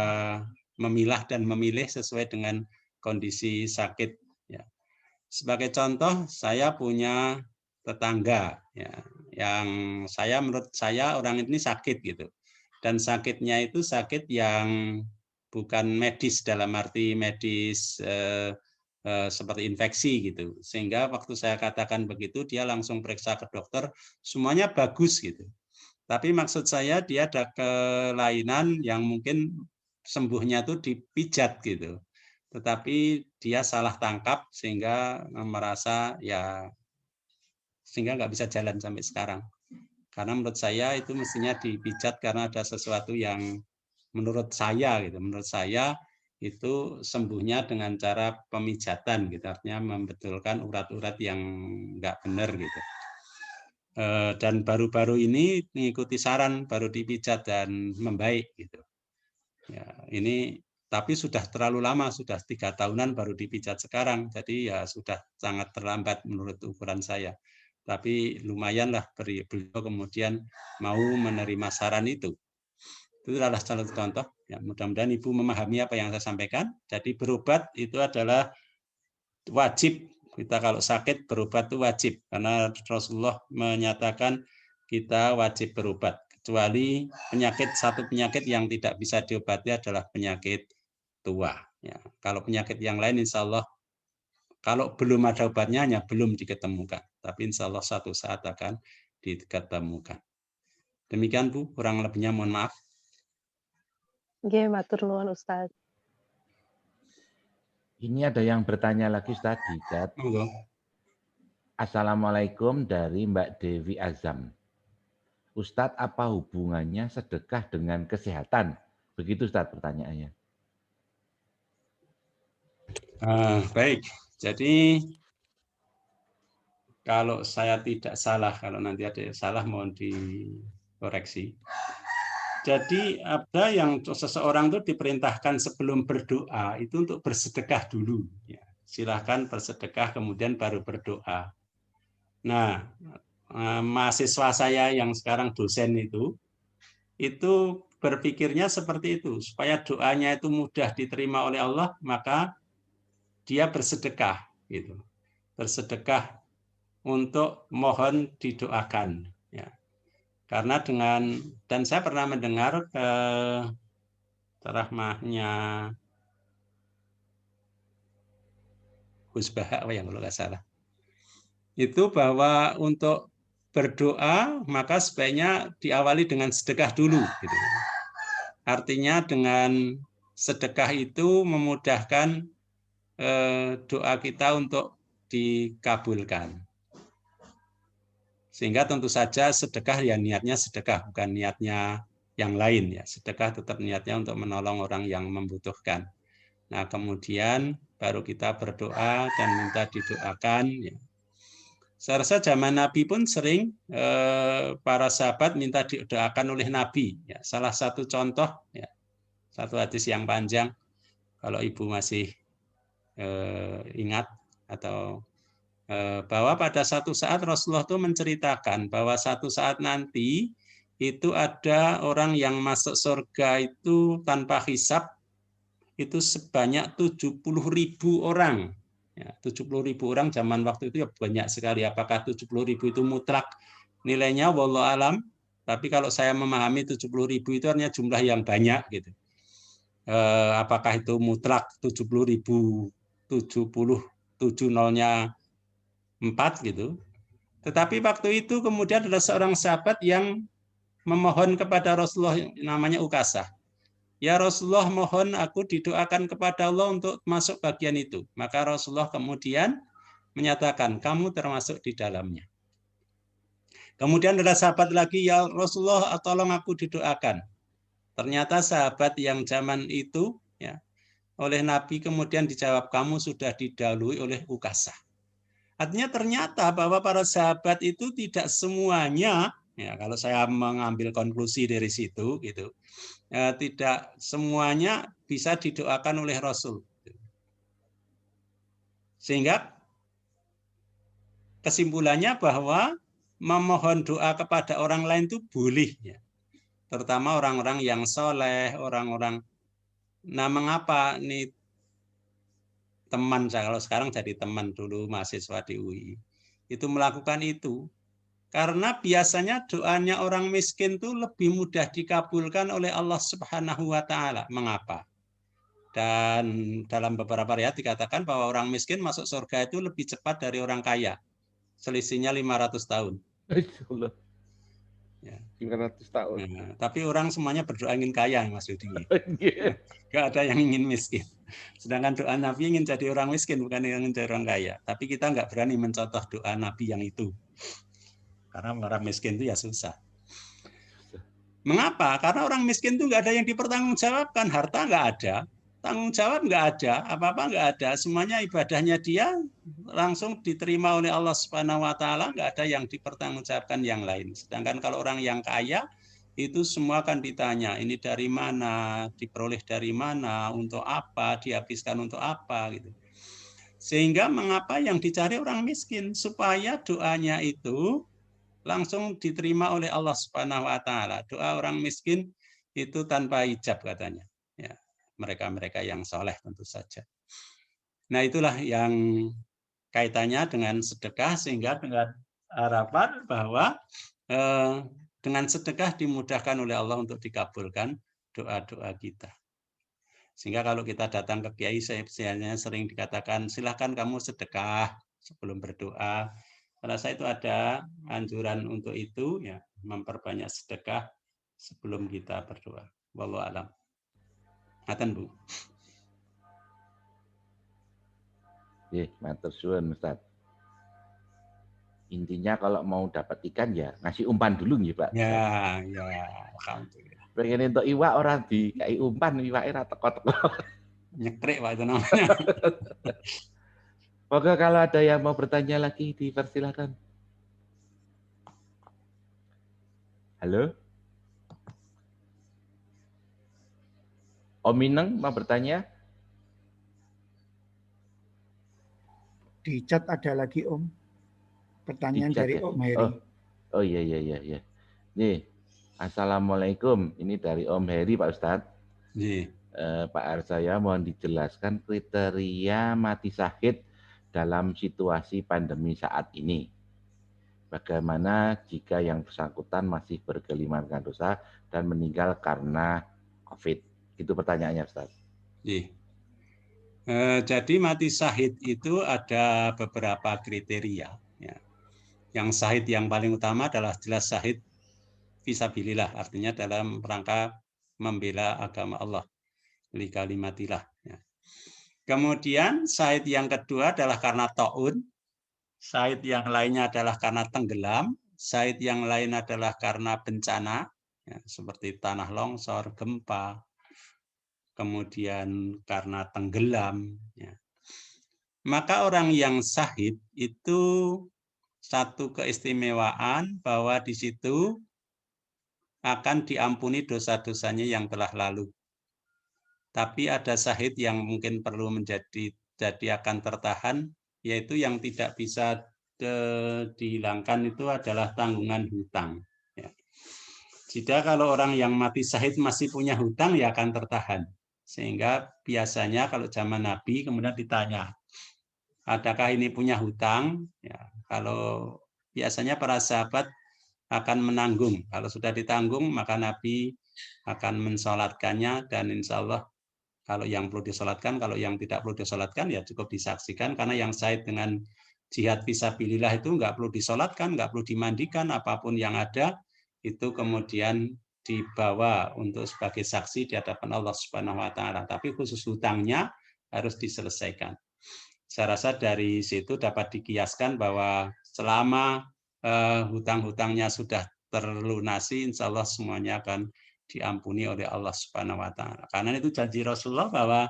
memilah dan memilih sesuai dengan kondisi sakit ya. Sebagai contoh, saya punya tetangga ya, yang menurut saya orang ini sakit gitu. Dan sakitnya itu sakit yang bukan medis dalam arti medis seperti infeksi gitu. Sehingga waktu saya katakan begitu, dia langsung periksa ke dokter, semuanya bagus gitu. Tapi maksud saya dia ada kelainan yang mungkin sembuhnya itu dipijat gitu. Tetapi dia salah tangkap sehingga merasa ya sehingga nggak bisa jalan sampai sekarang. Karena menurut saya itu mestinya dipijat karena ada sesuatu yang menurut saya itu sembuhnya dengan cara pemijatan gitu, artinya membetulkan urat-urat yang nggak benar gitu. Dan baru-baru ini mengikuti saran baru dipijat dan membaik gitu. Ya, ini tapi sudah terlalu lama, sudah 3 tahunan baru dipijat sekarang, jadi ya sudah sangat terlambat menurut ukuran saya. Tapi lumayanlah beliau kemudian mau menerima saran itu. Itu adalah salah satu contoh. Ya, mudah-mudahan Ibu memahami apa yang saya sampaikan. Jadi berobat itu adalah wajib. Kita kalau sakit berobat itu wajib. Karena Rasulullah menyatakan kita wajib berobat. Kecuali satu penyakit yang tidak bisa diobati adalah penyakit tua. Ya, kalau penyakit yang lain insya Allah kalau belum ada obatnya hanya belum diketemukan. Tapi insya Allah suatu saat akan diketemukan. Demikian Bu, kurang lebihnya mohon maaf. Nggih, matur nuwun Ustaz. Ini ada yang bertanya lagi Ustaz di chat. Monggo. Assalamualaikum dari Mbak Dewi Azam. Ustadz, apa hubungannya sedekah dengan kesehatan? Begitu Ustadz pertanyaannya. Baik, jadi kalau saya tidak salah, kalau nanti ada yang salah mohon dikoreksi. Jadi ada yang seseorang itu diperintahkan sebelum berdoa itu untuk bersedekah dulu. Ya, silahkan bersedekah kemudian baru berdoa. Nah, mahasiswa saya yang sekarang dosen itu berpikirnya seperti itu, supaya doanya itu mudah diterima oleh Allah, maka dia bersedekah, gitu. Bersedekah untuk mohon didoakan. Ya. Karena dan saya pernah mendengar ceramahnya Gus Bahak yang kalau nggak salah, itu bahwa untuk berdoa maka sebaiknya diawali dengan sedekah dulu. Gitu. Artinya dengan sedekah itu memudahkan doa kita untuk dikabulkan. Sehingga tentu saja sedekah ya niatnya sedekah, bukan niatnya yang lain ya. Sedekah tetap niatnya untuk menolong orang yang membutuhkan. Nah, kemudian baru kita berdoa dan minta didoakan ya. Saya rasa zaman Nabi pun sering para sahabat minta didoakan oleh Nabi. Ya, salah satu contoh, ya, satu hadis yang panjang, kalau Ibu masih ingat, atau bahwa pada satu saat Rasulullah itu menceritakan bahwa satu saat nanti itu ada orang yang masuk surga itu tanpa hisab, itu sebanyak 70.000 orang. Ya, 70.000 orang zaman waktu itu ya banyak sekali. Apakah 70.000 itu mutlak nilainya? Wallahu alam. Tapi kalau saya memahami 70.000 itu artinya jumlah yang banyak gitu. Apakah itu mutlak 70.000, 77 nolnya 4 gitu. Tetapi waktu itu kemudian ada seorang sahabat yang memohon kepada Rasulullah, namanya Ukasah. Ya Rasulullah, mohon aku didoakan kepada Allah untuk masuk bagian itu. Maka Rasulullah kemudian menyatakan, kamu termasuk di dalamnya. Kemudian ada sahabat lagi, ya Rasulullah, tolong aku didoakan. Ternyata sahabat yang zaman itu ya oleh Nabi kemudian dijawab, kamu sudah didahului oleh Ukasah. Artinya ternyata bahwa para sahabat itu tidak semuanya, ya kalau saya mengambil konklusi dari situ gitu, tidak semuanya bisa didoakan oleh Rasul. Sehingga kesimpulannya bahwa memohon doa kepada orang lain itu boleh, ya. Terutama orang-orang yang soleh, orang-orang. Nah, mengapa nih teman saya, kalau sekarang jadi teman, dulu mahasiswa di UI, itu melakukan itu? Karena biasanya doanya orang miskin itu lebih mudah dikabulkan oleh Allah Subhanahu wa Ta'ala. Mengapa? Dan dalam beberapa ayat dikatakan bahwa orang miskin masuk surga itu lebih cepat dari orang kaya. Selisihnya 500 tahun. Ya. 500 tahun. Nah, tapi orang semuanya berdoa ingin kaya, Mas Yudi. Gak ada yang ingin miskin. Sedangkan doa Nabi ingin jadi orang miskin, bukan ingin jadi orang kaya. Tapi kita nggak berani mencontoh doa Nabi yang itu. Karena orang miskin itu ya susah. Mengapa? Karena orang miskin itu nggak ada yang dipertanggungjawabkan. Harta nggak ada, tanggung jawab nggak ada, apa-apa nggak ada. Semuanya ibadahnya dia langsung diterima oleh Allah Subhanahu wa Ta'ala, nggak ada yang dipertanggungjawabkan yang lain. Sedangkan kalau orang yang kaya, itu semua akan ditanya, ini dari mana, diperoleh dari mana, untuk apa, dihabiskan untuk apa, gitu. Sehingga mengapa yang dicari orang miskin? Supaya doanya itu langsung diterima oleh Allah Subhanahu wa taala. Doa orang miskin itu tanpa hijab katanya. Ya, mereka-mereka yang soleh tentu saja. Nah, itulah yang kaitannya dengan sedekah, sehingga dengan harapan bahwa dengan sedekah dimudahkan oleh Allah untuk dikabulkan doa-doa kita. Sehingga kalau kita datang ke kiai, saya sering dikatakan, silahkan kamu sedekah sebelum berdoa. Pada saya itu ada anjuran untuk itu, ya, memperbanyak sedekah sebelum kita berdoa. Wallahu a'lam. Ngaten, Bu. Matur suwun Ustaz. Intinya kalau mau dapat ikan ya ngasih umpan dulu nih Pak. Ya, alhamdulillah. Pengen entuk iwak orang dikai umpan, iwake ra teko-teko. Nyekrek Pak itu namanya. Moga kalau ada yang mau bertanya lagi dipersilakan. Halo? Om Mineng mau bertanya? Di chat ada lagi Om. Pertanyaan dari ya? Om Heri. Oh iya. Nih, Assalamualaikum. Ini dari Om Heri Pak Ustadz. Pak Arsaya mohon dijelaskan kriteria mati syahid dalam situasi pandemi saat ini. Bagaimana jika yang bersangkutan masih bergelimang dosa dan meninggal karena COVID? Itu pertanyaannya Ustaz. Jadi mati syahid itu ada beberapa kriteria. Ya. Yang syahid yang paling utama adalah jelas syahid fisabilillah, artinya dalam rangka membela agama Allah, li kalimatillah. Ya. Kemudian syahid yang kedua adalah karena taun, syahid yang lainnya adalah karena tenggelam, syahid yang lain adalah karena bencana, ya, seperti tanah longsor, gempa, kemudian karena tenggelam. Ya. Maka orang yang syahid itu satu keistimewaan bahwa di situ akan diampuni dosa-dosanya yang telah lalu. Tapi ada syahid yang mungkin perlu jadi akan tertahan, yaitu yang tidak bisa dihilangkan itu adalah tanggungan hutang. Ya. Jika kalau orang yang mati syahid masih punya hutang, ya akan tertahan. Sehingga biasanya kalau zaman Nabi kemudian ditanya, adakah ini punya hutang? Ya, kalau biasanya para sahabat akan menanggung. Kalau sudah ditanggung, maka Nabi akan mensolatkannya, dan insya Allah kalau yang perlu disolatkan, kalau yang tidak perlu disolatkan ya cukup disaksikan, karena yang syahid dengan jihad fisabilillah itu nggak perlu disolatkan, nggak perlu dimandikan, apapun yang ada itu kemudian dibawa untuk sebagai saksi di hadapan Allah Subhanahu wa taala. Tapi khusus hutangnya harus diselesaikan. Saya rasa dari situ dapat dikiaskan bahwa selama hutang-hutangnya sudah terlunasi, insya Allah semuanya akan diampuni oleh Allah Subhanahu wa taala. Karena itu janji Rasulullah bahwa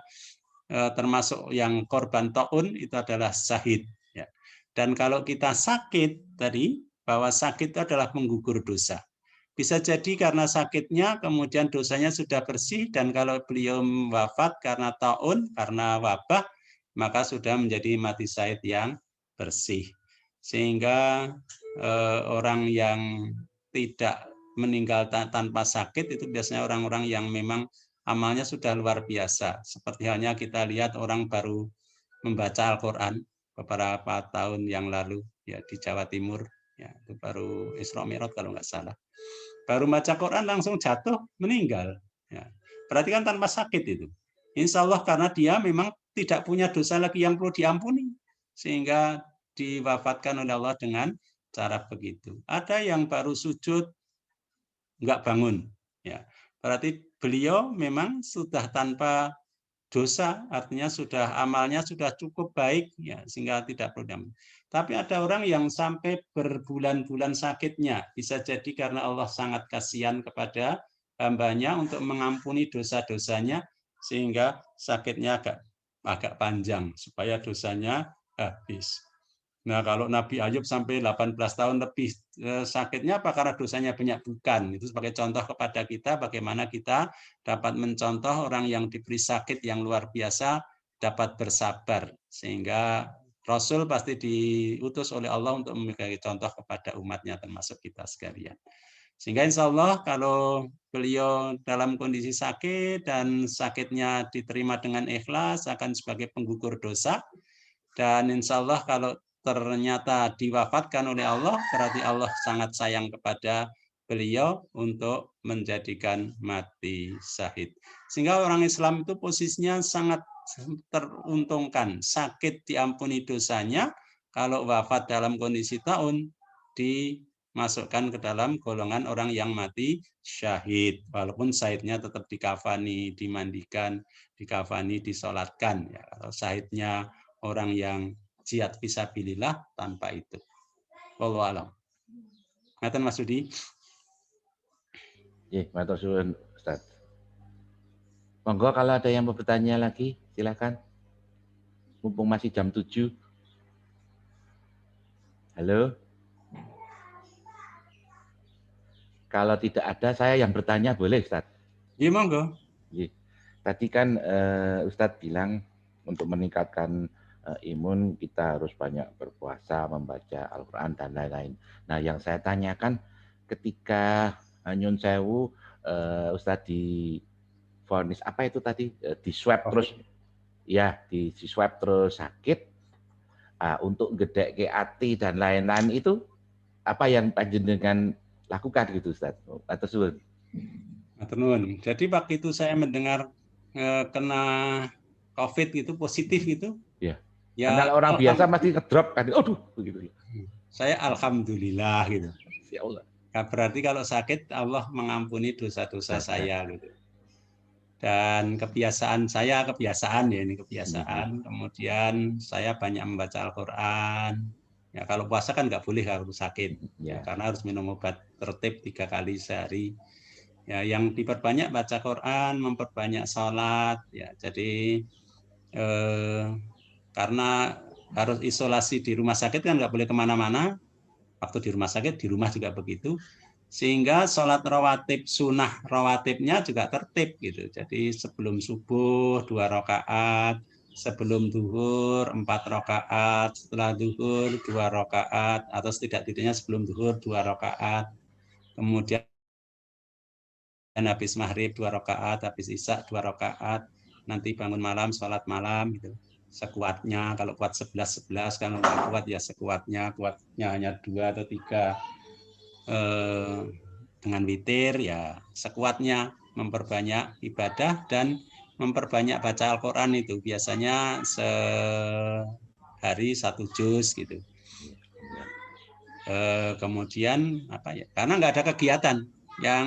termasuk yang korban taun itu adalah syahid. Ya. Dan kalau kita sakit tadi, bahwa sakit itu adalah menggugur dosa. Bisa jadi karena sakitnya kemudian dosanya sudah bersih, dan kalau beliau wafat karena taun, karena wabah, maka sudah menjadi mati syahid yang bersih. Sehingga orang yang tidak meninggal tanpa sakit itu biasanya orang-orang yang memang amalnya sudah luar biasa. Seperti halnya kita lihat orang baru membaca Al-Quran beberapa tahun yang lalu ya di Jawa Timur, ya itu baru Isra Mi'raj kalau nggak salah. Baru baca Quran langsung jatuh meninggal. Ya. Berarti kan tanpa sakit itu. Insya Allah karena dia memang tidak punya dosa lagi yang perlu diampuni, sehingga diwafatkan oleh Allah dengan cara begitu. Ada yang baru sujud nggak bangun, ya berarti beliau memang sudah tanpa dosa, artinya sudah amalnya sudah cukup baik, ya sehingga tidak perlu diampuni. Tapi ada orang yang sampai berbulan-bulan sakitnya, bisa jadi karena Allah sangat kasihan kepada hambanya untuk mengampuni dosa-dosanya, sehingga sakitnya agak panjang supaya dosanya habis. Nah, kalau Nabi Ayub sampai 18 tahun lebih sakitnya apa karena dosanya banyak? Bukan. Itu sebagai contoh kepada kita bagaimana kita dapat mencontoh orang yang diberi sakit yang luar biasa dapat bersabar, sehingga Rasul pasti diutus oleh Allah untuk memberikan contoh kepada umatnya termasuk kita sekalian. Sehingga insya Allah kalau beliau dalam kondisi sakit dan sakitnya diterima dengan ikhlas akan sebagai penggugur dosa. Dan insya Allah kalau ternyata diwafatkan oleh Allah, berarti Allah sangat sayang kepada beliau untuk menjadikan mati syahid. Sehingga orang Islam itu posisinya sangat teruntungkan. Sakit diampuni dosanya, kalau wafat dalam kondisi taun dimasukkan ke dalam golongan orang yang mati syahid. Walaupun syahidnya tetap dikafani, dimandikan, dikafani, disolatkan. Ya, kalau syahidnya orang yang jihad fisabilillah tanpa itu. Wallahu a'lam. Ngaten Mas Sudi. Matur suwun Ustaz. Monggo kalau ada yang mau bertanya lagi, silakan. Mumpung masih jam 7. Halo. Kalau tidak ada, saya yang bertanya boleh, Ustaz? Iya, monggo. Tadi kan Ustadz bilang untuk meningkatkan imun kita harus banyak berpuasa, membaca Al-Quran dan lain-lain. Nah, yang saya tanyakan ketika Nyun Sewu Ustadz di vonis apa itu tadi di swab terus ya di swab terus sakit untuk gede ke ati dan lain-lain itu apa yang panjenengan lakukan gitu Ustaz atau suwun? Jadi waktu itu saya mendengar kena COVID gitu positif gitu. Ya. Kalau orang biasa masih ngedrop kan, aduh begitu. Saya alhamdulillah gitu. Ya Allah. Nah, berarti kalau sakit Allah mengampuni dosa-dosa saya gitu. Dan kebiasaan saya kebiasaan. Kemudian saya banyak membaca Al-Quran. Ya kalau puasa kan nggak boleh kalau sakit, ya, karena harus minum obat tertib 3 kali sehari. Ya, yang diperbanyak baca Quran, memperbanyak sholat. Ya, jadi karena harus isolasi di rumah sakit kan nggak boleh kemana-mana. Waktu di rumah sakit, di rumah juga begitu. Sehingga sholat rawatib, sunnah rawatibnya juga tertib gitu. Jadi sebelum subuh 2 rakaat, sebelum duhur 4 rakaat, setelah duhur 2 rakaat, atau setidak-tidaknya sebelum duhur 2 rakaat. Kemudian habis maghrib 2 rakaat, habis isya 2 rakaat, nanti bangun malam sholat malam gitu. Sekuatnya, kalau kuat 11, kalau nggak kuat ya sekuatnya, kuatnya hanya 2 atau 3. Dengan witir ya sekuatnya, memperbanyak ibadah dan memperbanyak baca Al-Quran itu biasanya sehari 1 juz gitu. Kemudian apa ya, karena nggak ada kegiatan yang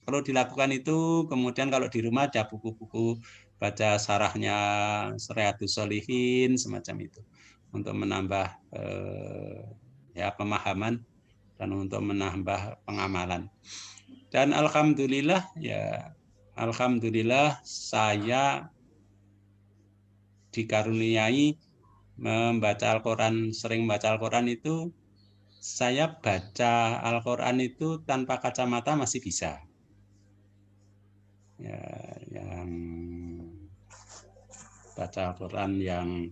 perlu dilakukan itu. Kemudian kalau di rumah ada buku-buku baca sarahnya Riyadhus Shalihin semacam itu untuk menambah ya pemahaman dan untuk menambah pengamalan. Dan alhamdulillah ya, alhamdulillah saya dikaruniai membaca Al-Quran, sering membaca Al-Quran itu, saya baca Al-Quran itu tanpa kacamata masih bisa. Ya, yang baca Al-Quran yang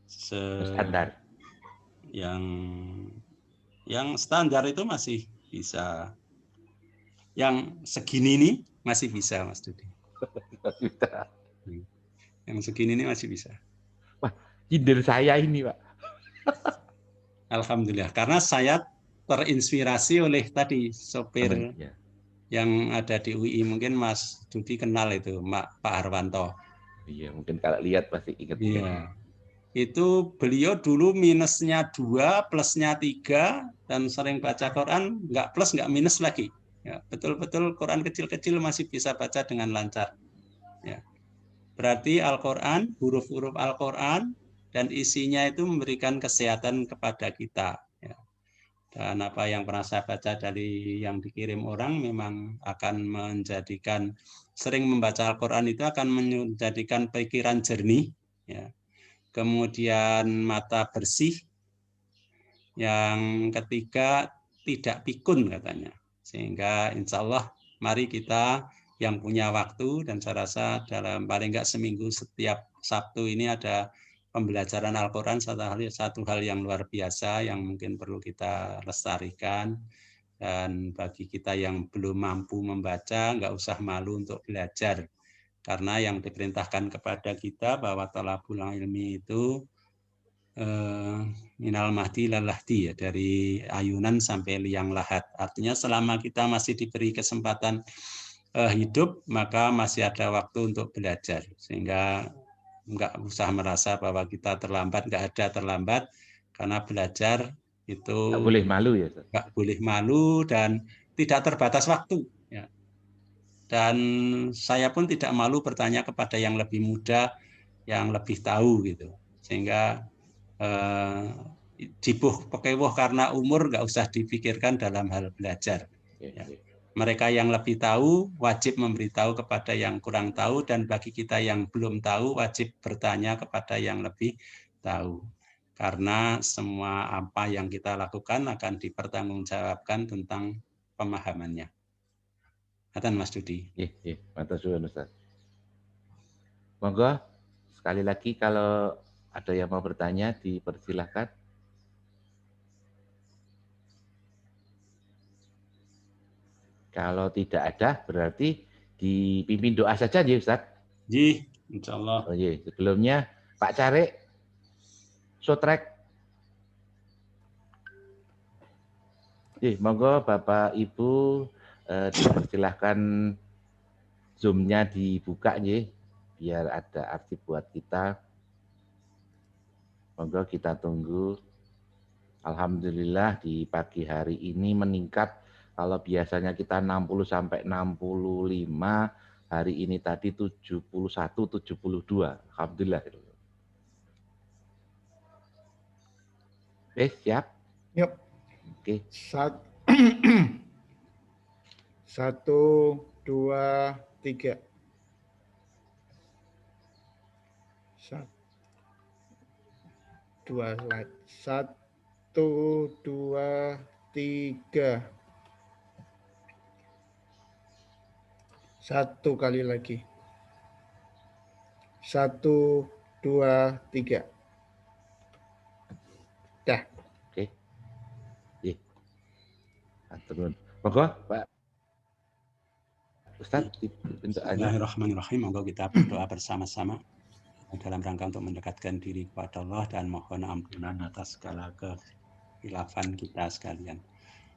standar, yang standar itu masih bisa. Yang segini ini masih bisa, Mas Dudi. Yang segini ini masih bisa. Wah, kinder saya ini, Pak. Alhamdulillah, karena saya terinspirasi oleh tadi sopir yang ada di UI. Mungkin Mas Dudi kenal itu, Pak Harwanto. Iya, mungkin kalau lihat pasti ingat. Iya. Itu beliau dulu minusnya 2, plusnya 3, dan sering baca Quran, nggak plus, nggak minus lagi. Ya, betul-betul Quran kecil-kecil masih bisa baca dengan lancar. Ya. Berarti Al-Quran, huruf-huruf Al-Quran, dan isinya itu memberikan kesehatan kepada kita. Ya. Dan apa yang pernah saya baca dari yang dikirim orang memang akan menjadikan, sering membaca Al-Quran itu akan menjadikan pikiran jernih, ya. Kemudian mata bersih, yang ketiga tidak pikun katanya. Sehingga insya Allah mari kita yang punya waktu, dan saya rasa dalam paling enggak seminggu setiap Sabtu ini ada pembelajaran Al-Quran, satu hal yang luar biasa yang mungkin perlu kita lestarikan. Dan bagi kita yang belum mampu membaca, nggak usah malu untuk belajar. Karena yang diperintahkan kepada kita bahwa thalabul ilmi itu minal mahdi ilal lahdi, ya, dari ayunan sampai liang lahat. Artinya selama kita masih diberi kesempatan hidup, maka masih ada waktu untuk belajar. Sehingga nggak usah merasa bahwa kita terlambat, nggak ada terlambat, karena belajar itu nggak boleh malu ya, Ustaz? Nggak boleh malu dan tidak terbatas waktu. Ya. Dan saya pun tidak malu bertanya kepada yang lebih muda, yang lebih tahu gitu. Sehingga jibuh pekewuh karena umur nggak usah dipikirkan dalam hal belajar. Ya. Mereka yang lebih tahu wajib memberitahu kepada yang kurang tahu, dan bagi kita yang belum tahu wajib bertanya kepada yang lebih tahu. Karena semua apa yang kita lakukan akan dipertanggungjawabkan tentang pemahamannya. Haten Mas Dudi. Iya, matur suwun Ustaz. Monggo sekali lagi kalau ada yang mau bertanya dipersilahkan. Kalau tidak ada berarti dipimpin doa saja ya Ustaz. Ji, insyaallah. Oh iya, sebelumnya Pak Carik Sotrek. Monggo Bapak Ibu dipersilahkan Zoom-nya dibuka ya, biar ada arsip buat kita. Monggo kita tunggu. Alhamdulillah di pagi hari ini meningkat. Kalau biasanya kita 60 sampai 65, hari ini tadi 71, 72. Alhamdulillah. Siap? Yuk. Oke. 1, 2, 3. 2 slide. 1, 2, 3. 1 kali lagi. 1, 2, 3. Dah. Oke. Turun. Monggo Pak Ustaz. Bismillahirrahmanirrahim. Monggo kita berdoa bersama-sama dalam rangka untuk mendekatkan diri kepada Allah dan mohon ampunan atas segala kekhilafan kita sekalian.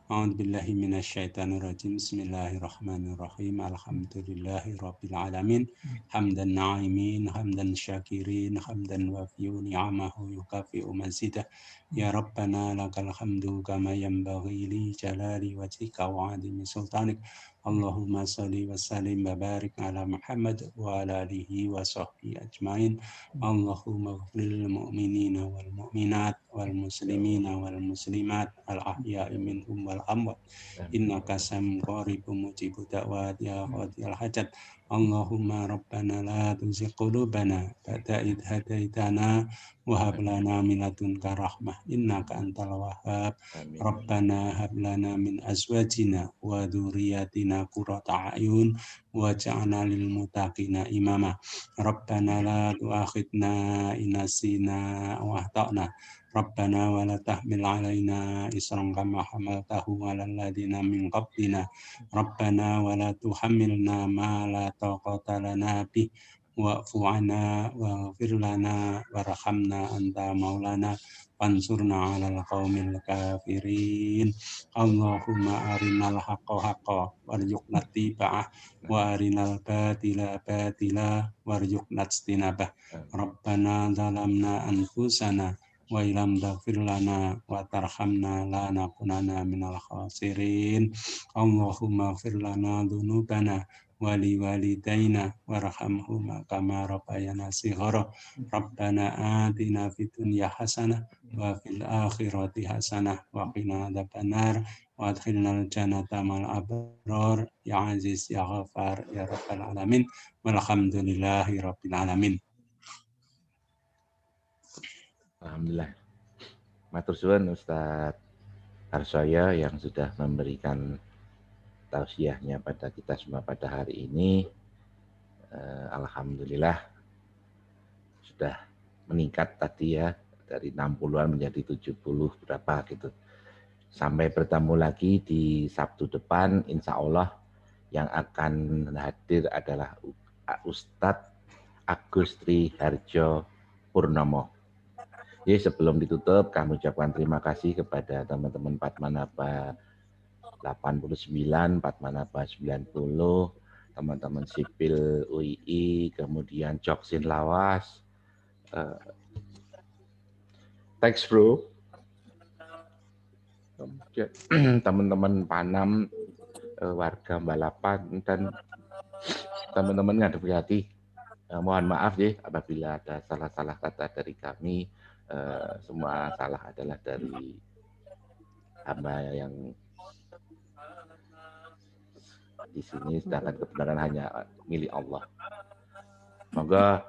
A'udzubillahi minasyaitonirrajim. Bismillahirrahmanirrahim. Alhamdulillahi rabbil alamin. Hamdan na'imin, hamdan syakirin, hamdan wafi'u ni'amahu yukafi'u mazidah. Ya Rabbana lakal hamdu kama yanbaghi li jalali wajhika wa 'azimi sultanik. Allahumma salli wa sallim wa barik ala Muhammad wa ala alihi wa sahbihi ajmain. Allahumma ighfir lil mu'minina wal mu'minat wal muslimina wal muslimat al ahya'i minhum wal amwat. Innaka sam'un qaribun mujibud da'wat ya qadiyal hajat. Allahumma rabbana la tuzigh qulubana ba'da idh hadaitana wa hab lana min ladunka rahmah innaka antal wahhab. Rabbana hab lana min azwajina wa dzurriyyatina qurrata a'yun waj'alna lil muttaqina imama. Rabbana la tu'akhidna in nasina wa akhtana. Rabbana wa la tahmil 'alaina isran kama hamaltahu 'alal ladzina min qablina. Rabbana wa la tuhammilna ma la taqata lana bih wa'fu 'anna waghfir lana warhamna anta maulana fansurna 'alal qaumil kafirin. Allahumma arinal haqqa haqqan warzuqna ittiba'ah wa arinal batila batila warzuqna ijtinabah. Rabbana zalamna anfusana wa ilam taghfir lana wa tarhamna lanakunanna minal khasirin. Allahumma ighfir lana dzunubana wa liwalidayna warhamhuma kama rabbayana shighara. Rabbana atina fid dunya hasanah wa fil akhirati hasanah wa qina adzabannar wa adkhilnal jannata ma'al abrar ya aziz ya ghafar ya rabbal alamin. Walhamdulillahi rabbil alamin. Alhamdulillah. Matur suwun Ustadz Harsoyo yang sudah memberikan tausiahnya pada kita semua pada hari ini. Alhamdulillah sudah meningkat tadi ya, dari 60-an menjadi 70 berapa gitu. Sampai bertemu lagi di Sabtu depan, insya Allah yang akan hadir adalah Ustadz Agus Triharjo Purnomo. Jadi sebelum ditutup, kami ucapkan terima kasih kepada teman-teman Padmanaba 89, Padmanaba 90, teman-teman sipil UII, kemudian Joksin Lawas, thanks bro, teman-teman Panam, warga Balapan, dan teman-teman ngadepi hati. Mohon maaf ya apabila ada salah-salah kata dari kami. Semua salah adalah dari hamba yang di sini, sedangkan kebenaran hanya milik Allah. Semoga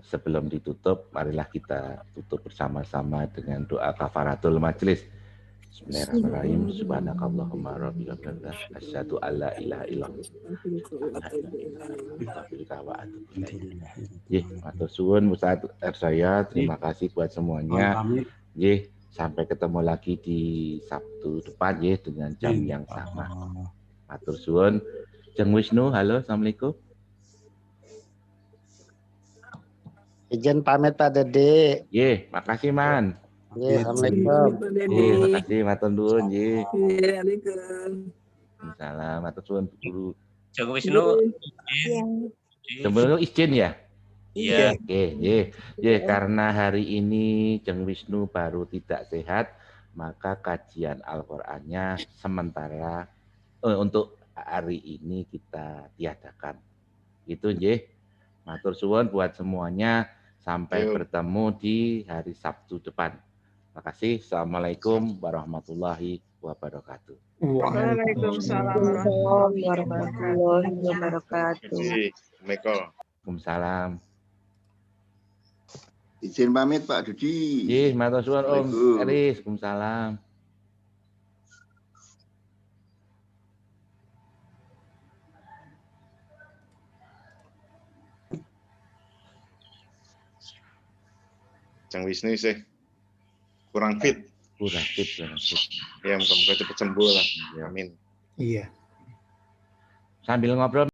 sebelum ditutup, marilah kita tutup bersama-sama dengan doa kafaratul majelis. Bismillahirrahmanirrahim. Subhanakallahumma rabbika billah asyhadu alla ilaha illallah. Matur suwun Ustaz Ersaya, terima kasih buat semuanya. Sampai ketemu lagi di Sabtu depan dengan jam yang sama. Matur suwun. Jeng Wisnu, halo, assalamualaikum. Izin pamit Pak Dede. Makasih Man. Assalamualaikum. Makasih matur nuwun nggih. Waalaikumsalam. Salam matur suwun guru. Jeng Wisnu. Sebelum izin ya? Iya. Oke, karena hari ini Jeng Wisnu baru tidak sehat, maka kajian Al-Qur'annya sementara untuk hari ini kita tiadakan. Itu nggih. Matur suwun buat semuanya, sampai bertemu di hari Sabtu depan. Terima kasih. Assalamualaikum warahmatullahi wabarakatuh. Waalaikumsalam warahmatullahi wabarakatuh. Waalaikumsalam. Izin pamit Pak Dudi. Matur suwun Om Eris. Waalaikumsalam. Jeng Wisnu sih kurang fit. Ya, moga-moga cepat sembuh lah. Amin. Iya. Sambil ngobrol